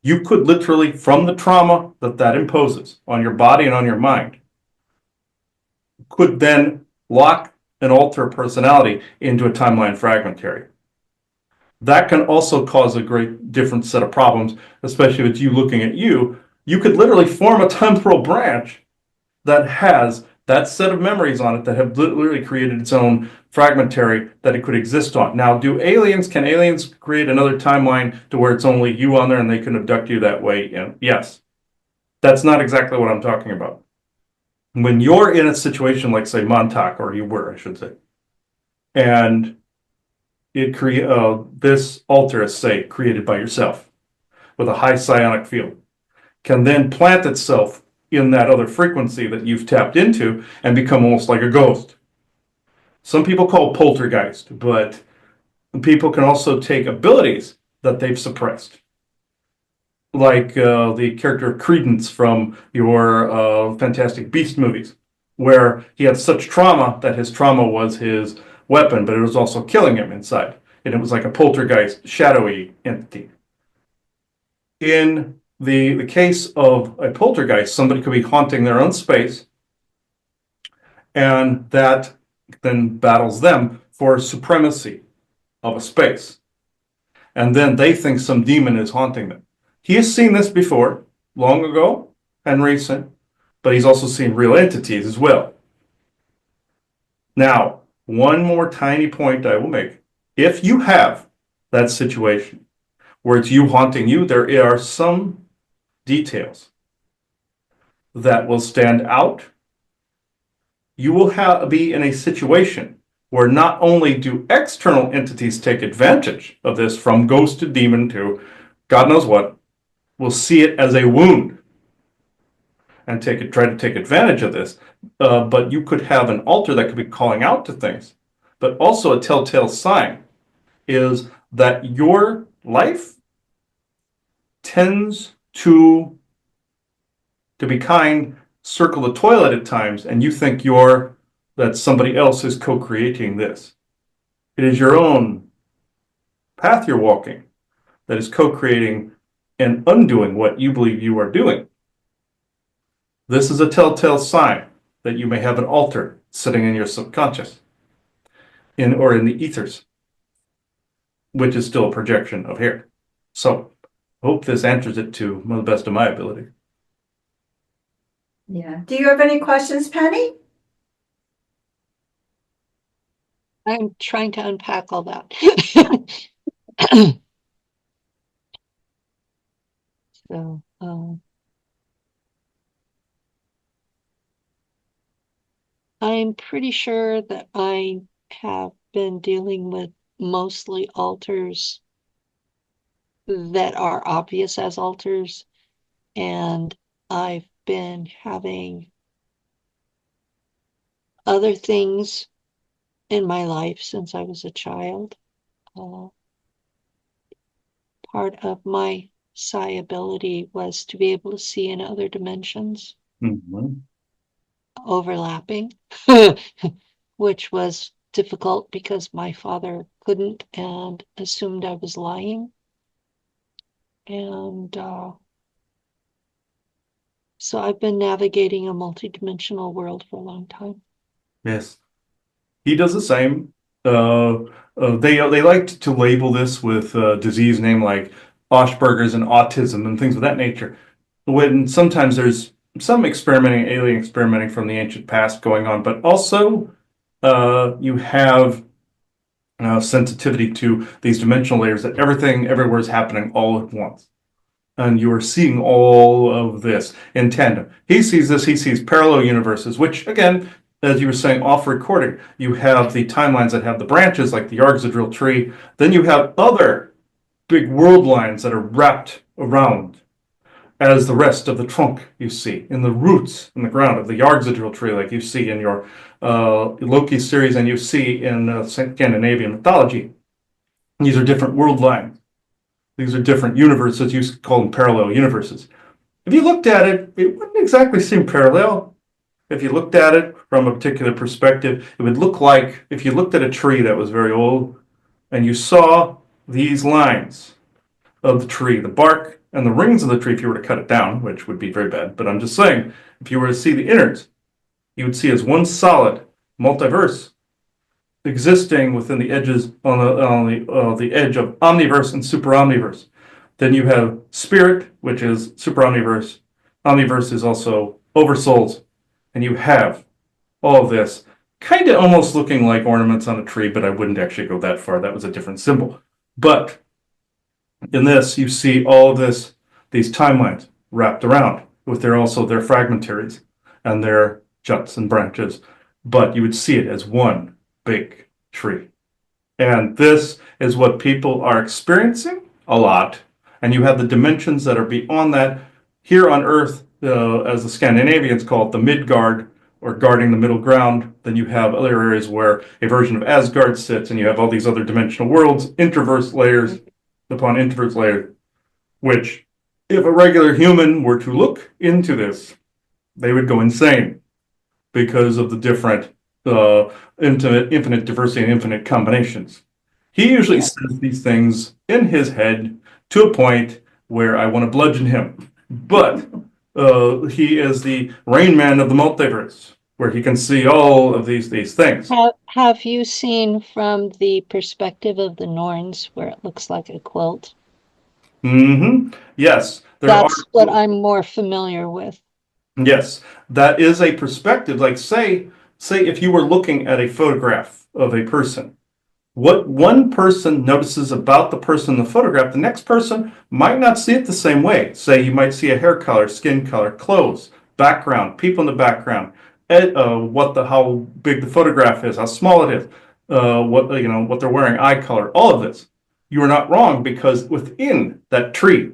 you could literally, from the trauma that imposes on your body and on your mind, could then lock and alter personality into a timeline fragmentary. That can also cause a great different set of problems, especially with you looking at you. You could literally form a temporal branch that has that set of memories on it that have literally created its own fragmentary that it could exist on. Now, can aliens create another timeline to where it's only you on there and they can abduct you that way? And yes, that's not exactly what I'm talking about. When you're in a situation like, say, Montauk, or you were, I should say, and it this alter is, say, created by yourself. with a high psionic field can then plant itself in that other frequency that you've tapped into and become almost like a ghost. Some people call it poltergeist, but people can also take abilities that they've suppressed. Like the character of Credence from your Fantastic Beast movies, where he had such trauma that his trauma was his weapon, but it was also killing him inside. And it was like a poltergeist, shadowy entity. In the case of a poltergeist, somebody could be haunting their own space, and that then battles them for supremacy of a space. And then they think some demon is haunting them. He has seen this before, long ago and recent, but he's also seen real entities as well. Now, one more tiny point I will make. If you have that situation where it's you haunting you, there are some details that will stand out. You will be in a situation where not only do external entities take advantage of this, from ghost to demon to God knows what, will see it as a wound and try to take advantage of this. But you could have an altar that could be calling out to things. But also a telltale sign is that your life tends to be kind, circle the toilet at times, and you think that somebody else is co-creating this. It is your own path you're walking that is co-creating and undoing what you believe you are doing. This is a telltale sign that you may have an altar sitting in your subconscious, or in the ethers, which is still a projection of here. So, I hope this answers it to the best of my ability. Yeah. Do you have any questions, Penny? I'm trying to unpack all that. So, I'm pretty sure that I have been dealing with mostly altars that are obvious as altars, and I've been having other things in my life since I was a child. Part of my psi ability was to be able to see in other dimensions, overlapping, which was difficult because my father couldn't and assumed I was lying. And so I've been navigating a multidimensional world for a long time. Yes. He does the same. They like to label this with a disease name like Asperger's and autism and things of that nature. When sometimes there's some alien experimenting from the ancient past going on, but also you have sensitivity to these dimensional layers, that everything everywhere is happening all at once. And you are seeing all of this in tandem. He sees this, he sees parallel universes, which again, as you were saying off recording, you have the timelines that have the branches like the Yargzadril tree. Then you have other big world lines that are wrapped around as the rest of the trunk you see in the roots in the ground of the Yargzadril tree, like you see in your Loki series and you see in Scandinavian mythology. These are different world lines. These are different universes. You call them parallel universes. If you looked at it, it wouldn't exactly seem parallel. If you looked at it from a particular perspective, it would look like if you looked at a tree that was very old and you saw these lines of the tree, the bark and the rings of the tree, if you were to cut it down, which would be very bad, but I'm just saying, if you were to see the innards, you would see as one solid multiverse existing within the edges on the edge of omniverse and super omniverse. Then you have spirit, which is super omniverse. Omniverse is also oversouls, and you have all of this kind of almost looking like ornaments on a tree, but I wouldn't actually go that far. That was a different symbol. But in this, you see all of these timelines wrapped around with their fragmentaries and their juts and branches, but you would see it as one big tree. And this is what people are experiencing a lot, And you have the dimensions that are beyond that. Here on Earth, as the Scandinavians call it, the Midgard, or guarding the middle ground. Then you have other areas where a version of Asgard sits, and you have all these other dimensional worlds, introverse layers upon introverse layers, which, if a regular human were to look into this, they would go insane because of the different infinite diversity and infinite combinations. He usually says these things in his head to a point where I want to bludgeon him. But he is the Rain Man of the multiverse, where he can see all of these things. Have you seen from the perspective of the Norns where it looks like a quilt? Mm-hmm. Yes, That's what I'm more familiar with. Yes, that is a perspective. Like say if you were looking at a photograph of a person, what one person notices about the person in the photograph, the next person might not see it the same way. Say you might see a hair color, skin color, clothes, background, people in the background, how big the photograph is, how small it is, what they're wearing, eye color, all of this. You are not wrong, because within that tree,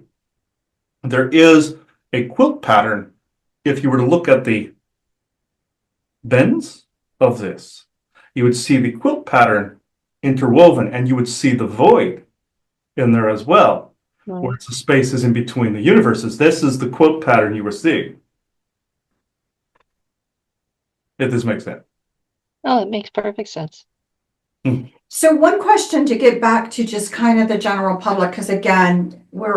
there is a quilt pattern. If you were to look at the bends of this, you would see the quilt pattern interwoven, and you would see the void in there as well, where it's the spaces in between the universes. This is the quilt pattern you were seeing. If this makes sense. Oh, it makes perfect sense. So one question to get back to just kind of the general public, because again, we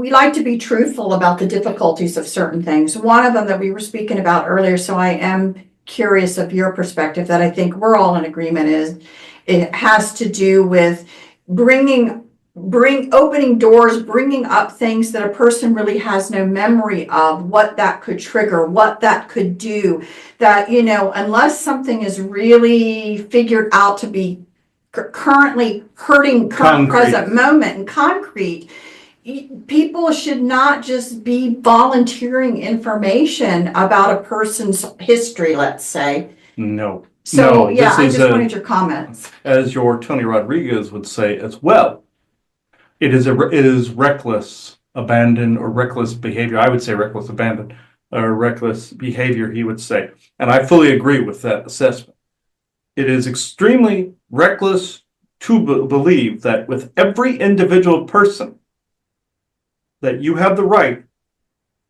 like to be truthful about the difficulties of certain things. One of them that we were speaking about earlier, so I am curious of your perspective, that I think we're all in agreement, is it has to do with opening doors, bringing up things that a person really has no memory of, what that could trigger, what that could do, that, unless something is really figured out to be currently hurting present moment and concrete, people should not just be volunteering information about a person's history, let's say. No. So, yeah, I just wanted your comments. As your Tony Rodriguez would say as well, it is reckless abandon or reckless behavior. I would say reckless abandon or reckless behavior, he would say. And I fully agree with that assessment. It is extremely reckless to believe that with every individual person, that you have the right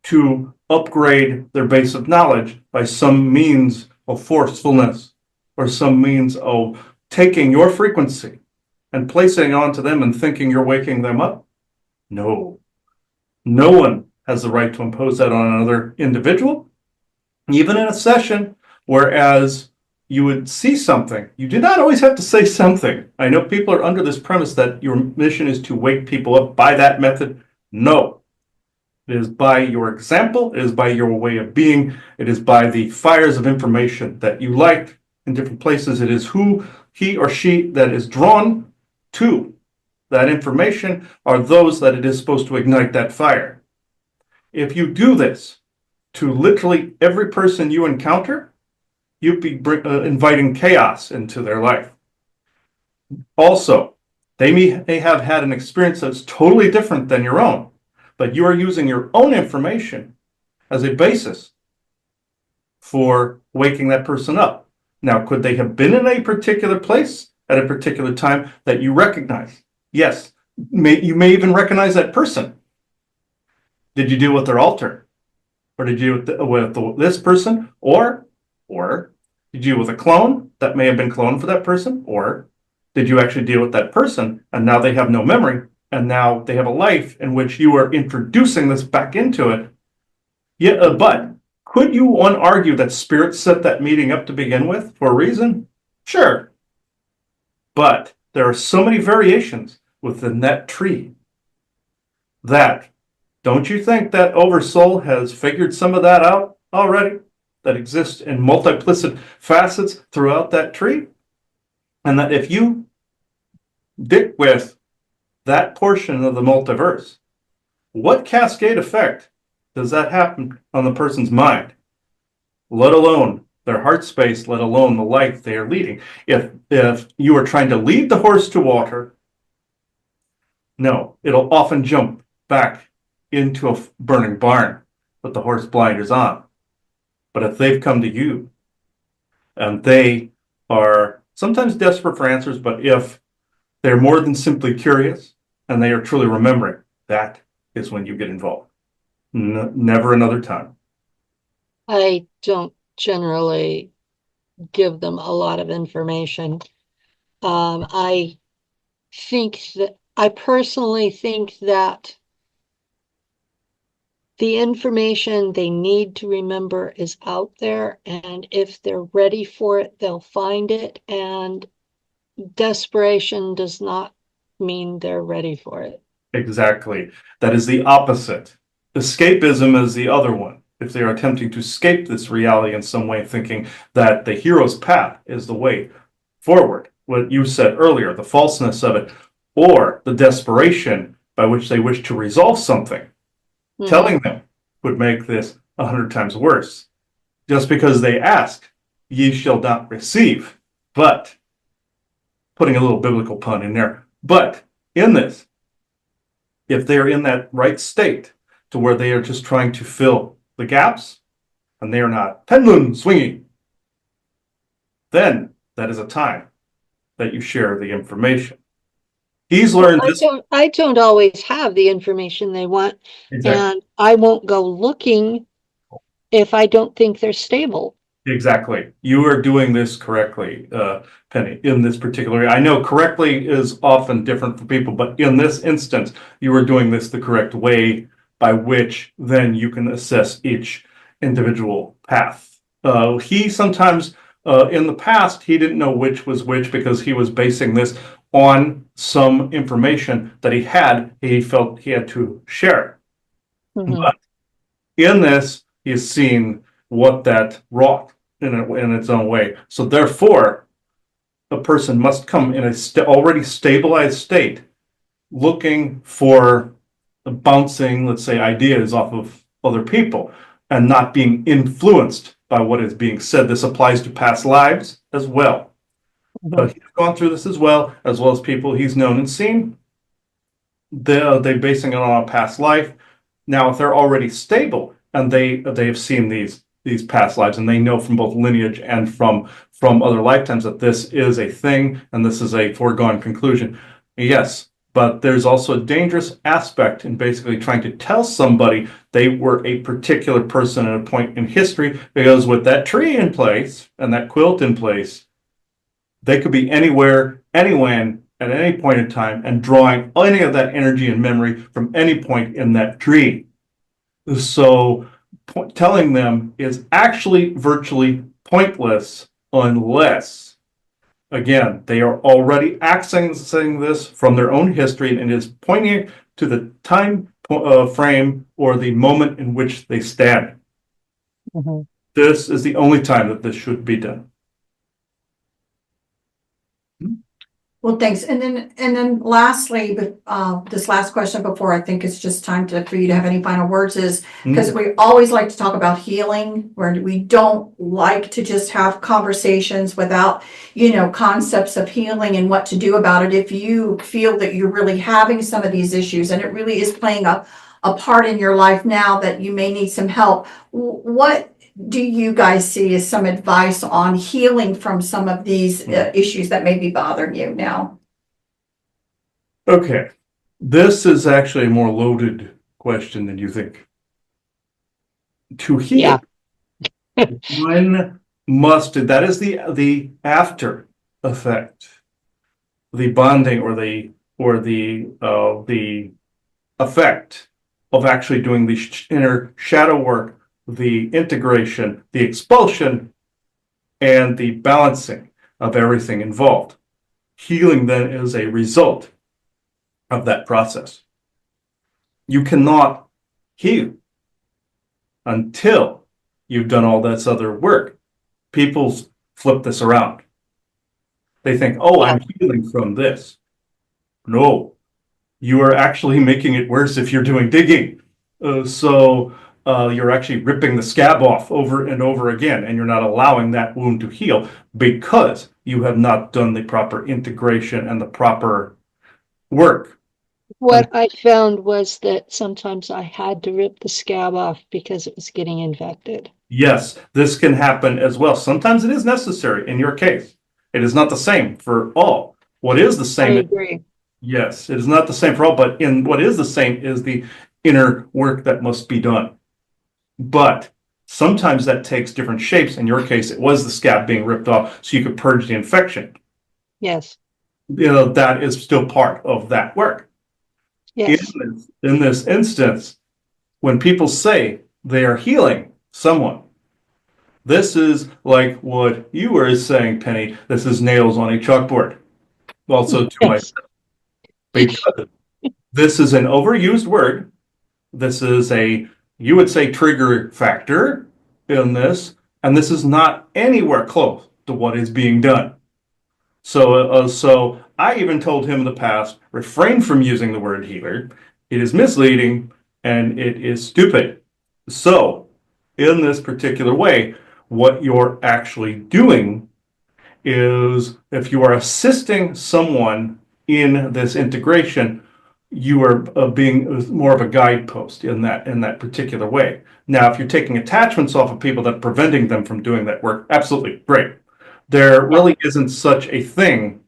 to upgrade their base of knowledge by some means of forcefulness or some means of taking your frequency and placing it onto them and thinking you're waking them up. No. No one has the right to impose that on another individual, even in a session, whereas you would see something. You do not always have to say something. I know people are under this premise that your mission is to wake people up by that method. No. It is by your example. It is by your way of being. It is by the fires of information that you light in different places. It is who he or she that is drawn to that information are those that it is supposed to ignite that fire. If you do this to literally every person you encounter, you'd be inviting chaos into their life. Also, they may have had an experience that's totally different than your own, but you are using your own information as a basis for waking that person up. Now, could they have been in a particular place at a particular time that you recognize? Yes. You may even recognize that person. Did you deal with their altar? Or did you deal with this person? Or did you deal with a clone that may have been cloned for that person? Or did you actually deal with that person and now they have no memory and now they have a life in which you are introducing this back into it? Yeah, but could you argue that spirit set that meeting up to begin with for a reason? Sure. But there are so many variations within that tree that, don't you think that Oversoul has figured some of that out already? That exists in multiplicit facets throughout that tree? And that if you dick with that portion of the multiverse, what cascade effect does that happen on the person's mind? Let alone their heart space, let alone the life they are leading. If you are trying to lead the horse to water, No, it'll often jump back into a burning barn with the horse blinders on. But if they've come to you and they are sometimes desperate for answers, but if they're more than simply curious and they are truly remembering, that is when you get involved. Never another time. I don't generally give them a lot of information. I I personally think that the information they need to remember is out there, and if they're ready for it, they'll find it. And desperation does not mean they're ready for it. Exactly. That is the opposite. Escapism is the other one. If they are attempting to escape this reality in some way, thinking that the hero's path is the way forward, what you said earlier, the falseness of it, or the desperation by which they wish to resolve something, telling them would make this 100 times worse. Just because they ask, ye shall not receive. But, putting a little biblical pun in there, but in this, if they're in that right state to where they are just trying to fill the gaps and they are not pendulum swinging, then that is a time that you share the information. He's learned this. I don't always have the information they want, Exactly. and I won't go looking if I don't think they're stable. Exactly. You are doing this correctly, Penny, in this particular. I know correctly is often different for people, but in this instance, you are doing this the correct way by which then you can assess each individual path. He sometimes, in the past, he didn't know which was which because he was basing this on some information that he felt he had to share. But in this, he's seen what that wrought in its own way. So therefore, a person must come in a already stabilized state, looking for bouncing, let's say, ideas off of other people and not being influenced by what is being said. This applies to past lives as well. He's gone through this as well as people he's known and seen. They're basing it on a past life. Now, if they're already stable and they've seen these past lives and they know from both lineage and from other lifetimes that this is a thing and this is a foregone conclusion, yes, but there's also a dangerous aspect in basically trying to tell somebody they were a particular person at a point in history, because with that tree in place and that quilt in place, they could be anywhere, anywhen, at any point in time and drawing any of that energy and memory from any point in that tree. So telling them is actually virtually pointless unless, again, they are already accessing this from their own history and it is pointing to the time frame or the moment in which they stand. This is the only time that this should be done. Well, thanks. And then lastly, this last question before I think it's just time for you to have any final words is, because we always like to talk about healing, where we don't like to just have conversations without, concepts of healing and what to do about it. If you feel that you're really having some of these issues and it really is playing a part in your life now that you may need some help, what do you guys see as some advice on healing from some of these issues that may be bothering you now? Okay, this is actually a more loaded question than you think. To heal, one must, that is the after effect, the bonding or the effect of actually doing the inner shadow work, the integration, the expulsion, and the balancing of everything involved. Healing then is a result of that process. You cannot heal until you've done all this other work. People flip this around. They think, oh, I'm healing from this. No, you are actually making it worse if you're doing digging. You're actually ripping the scab off over and over again, and you're not allowing that wound to heal because you have not done the proper integration and the proper work. What I found was that sometimes I had to rip the scab off because it was getting infected. Yes, this can happen as well. Sometimes it is necessary in your case. It is not the same for all. What is the I same? agree. Yes, it is not the same for all, but in what is the same is the inner work that must be done. But sometimes that takes different shapes. In your case, it was the scab being ripped off so you could purge the infection. Yes, That is still part of that work. yes. In this instance, when people say they are healing someone, this is like what you were saying, Penny. This is nails on a chalkboard. Also, to my, Yes. because this is an overused word. This is you would say, trigger factor in this, and this is not anywhere close to what is being done. So I even told him in the past, refrain from using the word healer. It is misleading and it is stupid. So, in this particular way, what you're actually doing is if you are assisting someone in this integration, you are being more of a guidepost in that particular way. Now, if you're taking attachments off of people that are preventing them from doing that work, absolutely great. There really isn't such a thing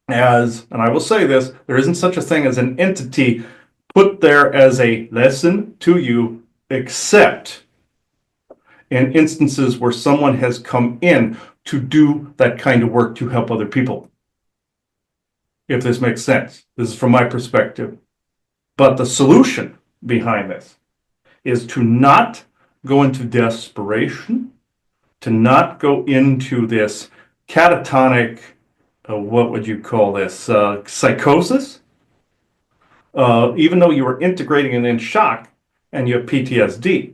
as, and I will say this, there isn't such a thing as an entity put there as a lesson to you, except in instances where someone has come in to do that kind of work to help other people. If this makes sense, this is from my perspective. But the solution behind this is to not go into desperation, to not go into this catatonic, what would you call this, psychosis. Even though you are integrating and in shock and you have PTSD,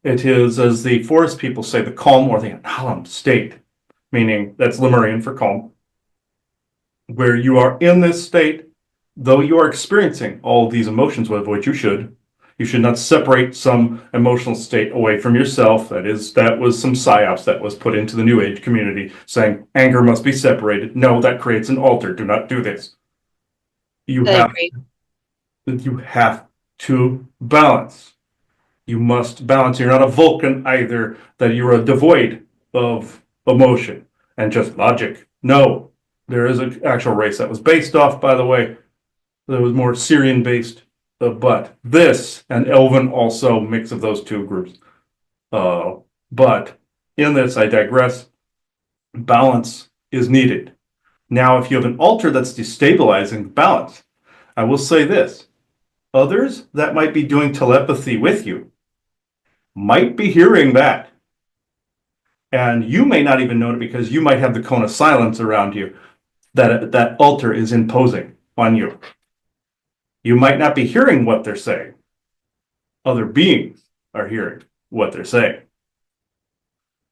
it is, as the forest people say, the calm or the Anhalam state, meaning that's Lemurian for calm, where you are in this state, though you are experiencing all of these emotions, with which you should. You should not separate some emotional state away from yourself. That was some psyops that was put into the New Age community, saying anger must be separated. No, that creates an altar. Do not do this. I agree. You have to balance. You must balance. You're not a Vulcan either, that you're devoid of emotion and just logic. No, there is an actual race that was based off, by the way, that was more Syrian based. But this and Elven also mix of those two groups. But in this, I digress. Balance is needed. Now, if you have an altar that's destabilizing balance, I will say this. Others that might be doing telepathy with you might be hearing that. And you may not even know it because you might have the cone of silence around you that altar is imposing on you. You might not be hearing what they're saying. Other beings are hearing what they're saying.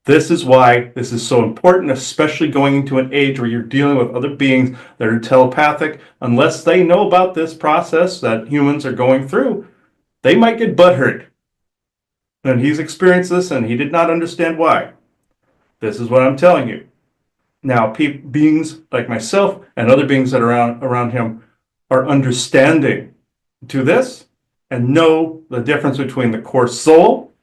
This is why this is so important, especially going into an age where you're dealing with other beings that are telepathic. Unless they know about this process that humans are going through, they might get butthurt. And he's experienced this and he did not understand why. This is what I'm telling you. Now, beings like myself and other beings that are around him are understanding to this and know the difference between the core soul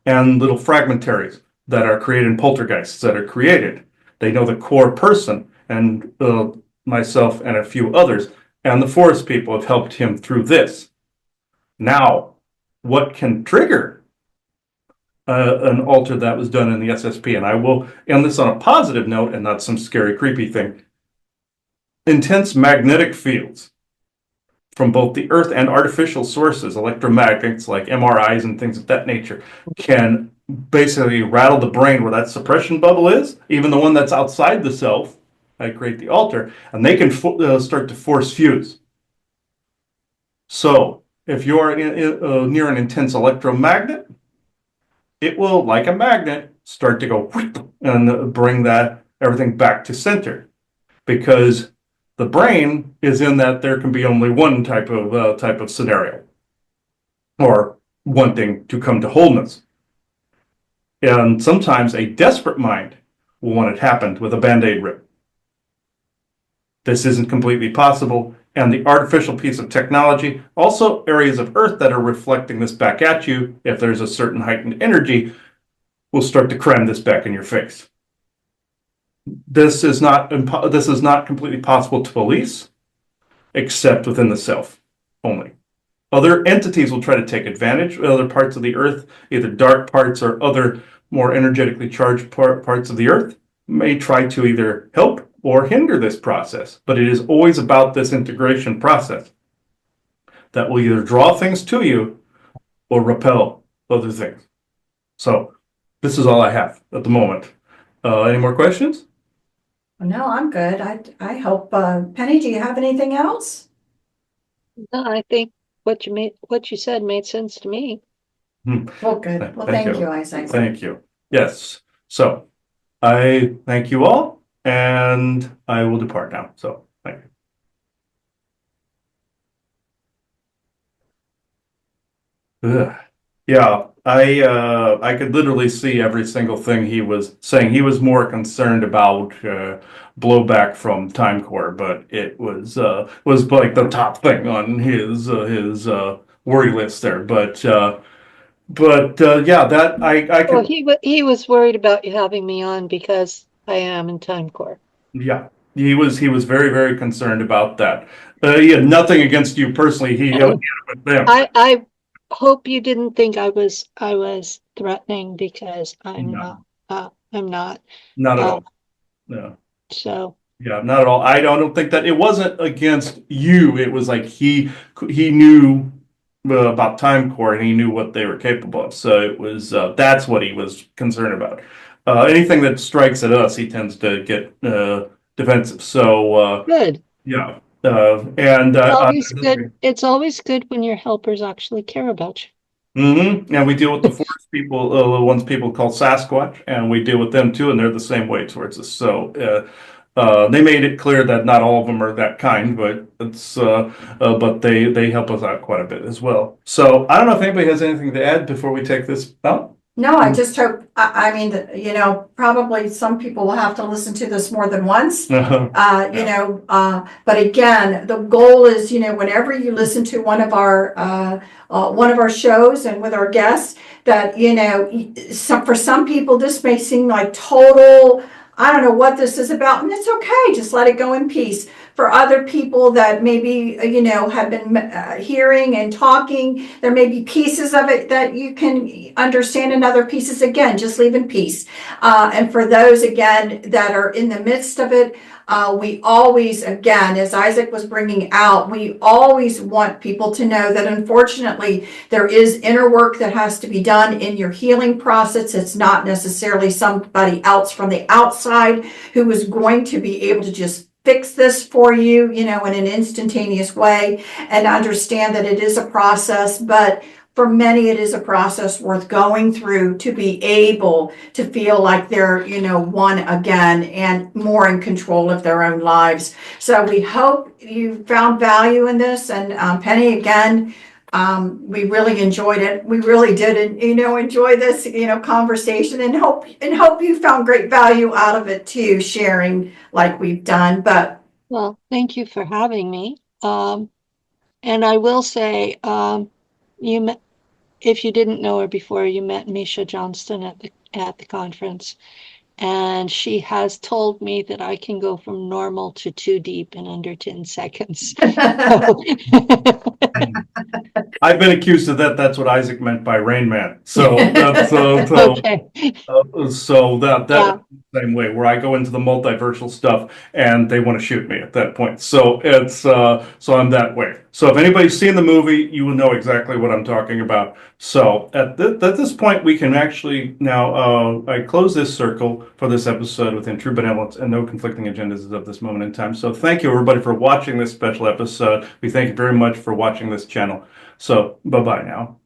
and little fragmentaries that are created in poltergeists that are created. They know the core person, and myself and a few others and the forest people have helped him through this. Now, what can trigger an altar that was done in the SSP, and I will end this on a positive note and not some scary, creepy thing. Intense magnetic fields from both the earth and artificial sources, electromagnets like MRIs and things of that nature, can basically rattle the brain where that suppression bubble is, even the one that's outside the self. I create the altar, and they can start to force fuse. So if you're near an intense electromagnet, it will, like a magnet, start to go and bring that everything back to center, because the brain is in that there can be only one type of scenario, or wanting to come to wholeness. And sometimes a desperate mind will want it happened with a band-aid rip. This isn't completely possible. and the artificial piece of technology, also areas of Earth that are reflecting this back at you, if there's a certain heightened energy, will start to cram this back in your face. This is not completely possible to police, except within the self only. Other entities will try to take advantage of other parts of the Earth, either dark parts or other more energetically charged parts of the Earth, may try to either help or hinder this process. But it is always about this integration process that will either draw things to you or repel other things. So this is all I have at the moment. Any more questions? No, I'm good. I hope, Penny, do you have anything else? No, I think what you said made sense to me. Well, good. Well, thank you, Isaac. Thank you. Yes. So I thank you all, and I will depart now. So thank you. Ugh. Yeah, I could literally see every single thing he was saying. He was more concerned about blowback from Time Corps, but it was like the top thing on his worry list there. But yeah, that I Well, could. he was worried about you having me on because I am in Time Corps. Yeah, he was very, very concerned about that. He had nothing against you personally. He had Oh, with them. I hope you didn't think I was threatening because No, I'm not. not at Uh, all. No. so Yeah, not at all. I don't think that it wasn't against you. It was like he knew about Time Corps and he knew what they were capable of. So it was that's what he was concerned about. Anything that strikes at us, he tends to get defensive. So good. yeah, and It's always good when your helpers actually care about And we deal with the forest people, the ones people call Sasquatch, and we deal with them too, and they're the same way towards us. So they made it clear that not all of them are that kind, but but they help us out quite a bit as well. So I don't know if anybody has anything to add before we take this out. No, I just hope, I mean, probably some people will have to listen to this more than once. But again, the goal is, whenever you listen to one of our shows and with our guests, that, for some people, this may seem like total, I don't know what this is about, and it's okay, just let it go in peace. For other people that maybe, have been hearing and talking, there may be pieces of it that you can understand, and other pieces, again, just leave in peace. And for those, again, that are in the midst of it, we always, again, as Isaac was bringing out, we always want people to know that unfortunately there is inner work that has to be done in your healing process. It's not necessarily somebody else from the outside who is going to be able to just fix this for you, in an instantaneous way, and understand that it is a process. But for many, it is a process worth going through to be able to feel like they're, one again and more in control of their own lives. So we hope you found value in this. And Penny, again, we really enjoyed it. We really did, enjoy this, conversation, and hope you found great value out of it too, sharing like we've done. But well, thank you for having me. And I will say, if you didn't know her before, you met Misha Johnston at the conference, and she has told me that I can go from normal to too deep in under 10 seconds. I've been accused of that. That's what Isaac meant by Rain Man. So that's Okay. so that Yeah. same way where I go into the multiversal stuff and they want to shoot me at that point. So it's so I'm that way. So if anybody's seen the movie, you will know exactly what I'm talking about. So at this point, we can actually now I close this circle for this episode within true benevolence and no conflicting agendas of this moment in time. So thank you everybody for watching this special episode. We thank you very much for watching this channel. So bye bye now.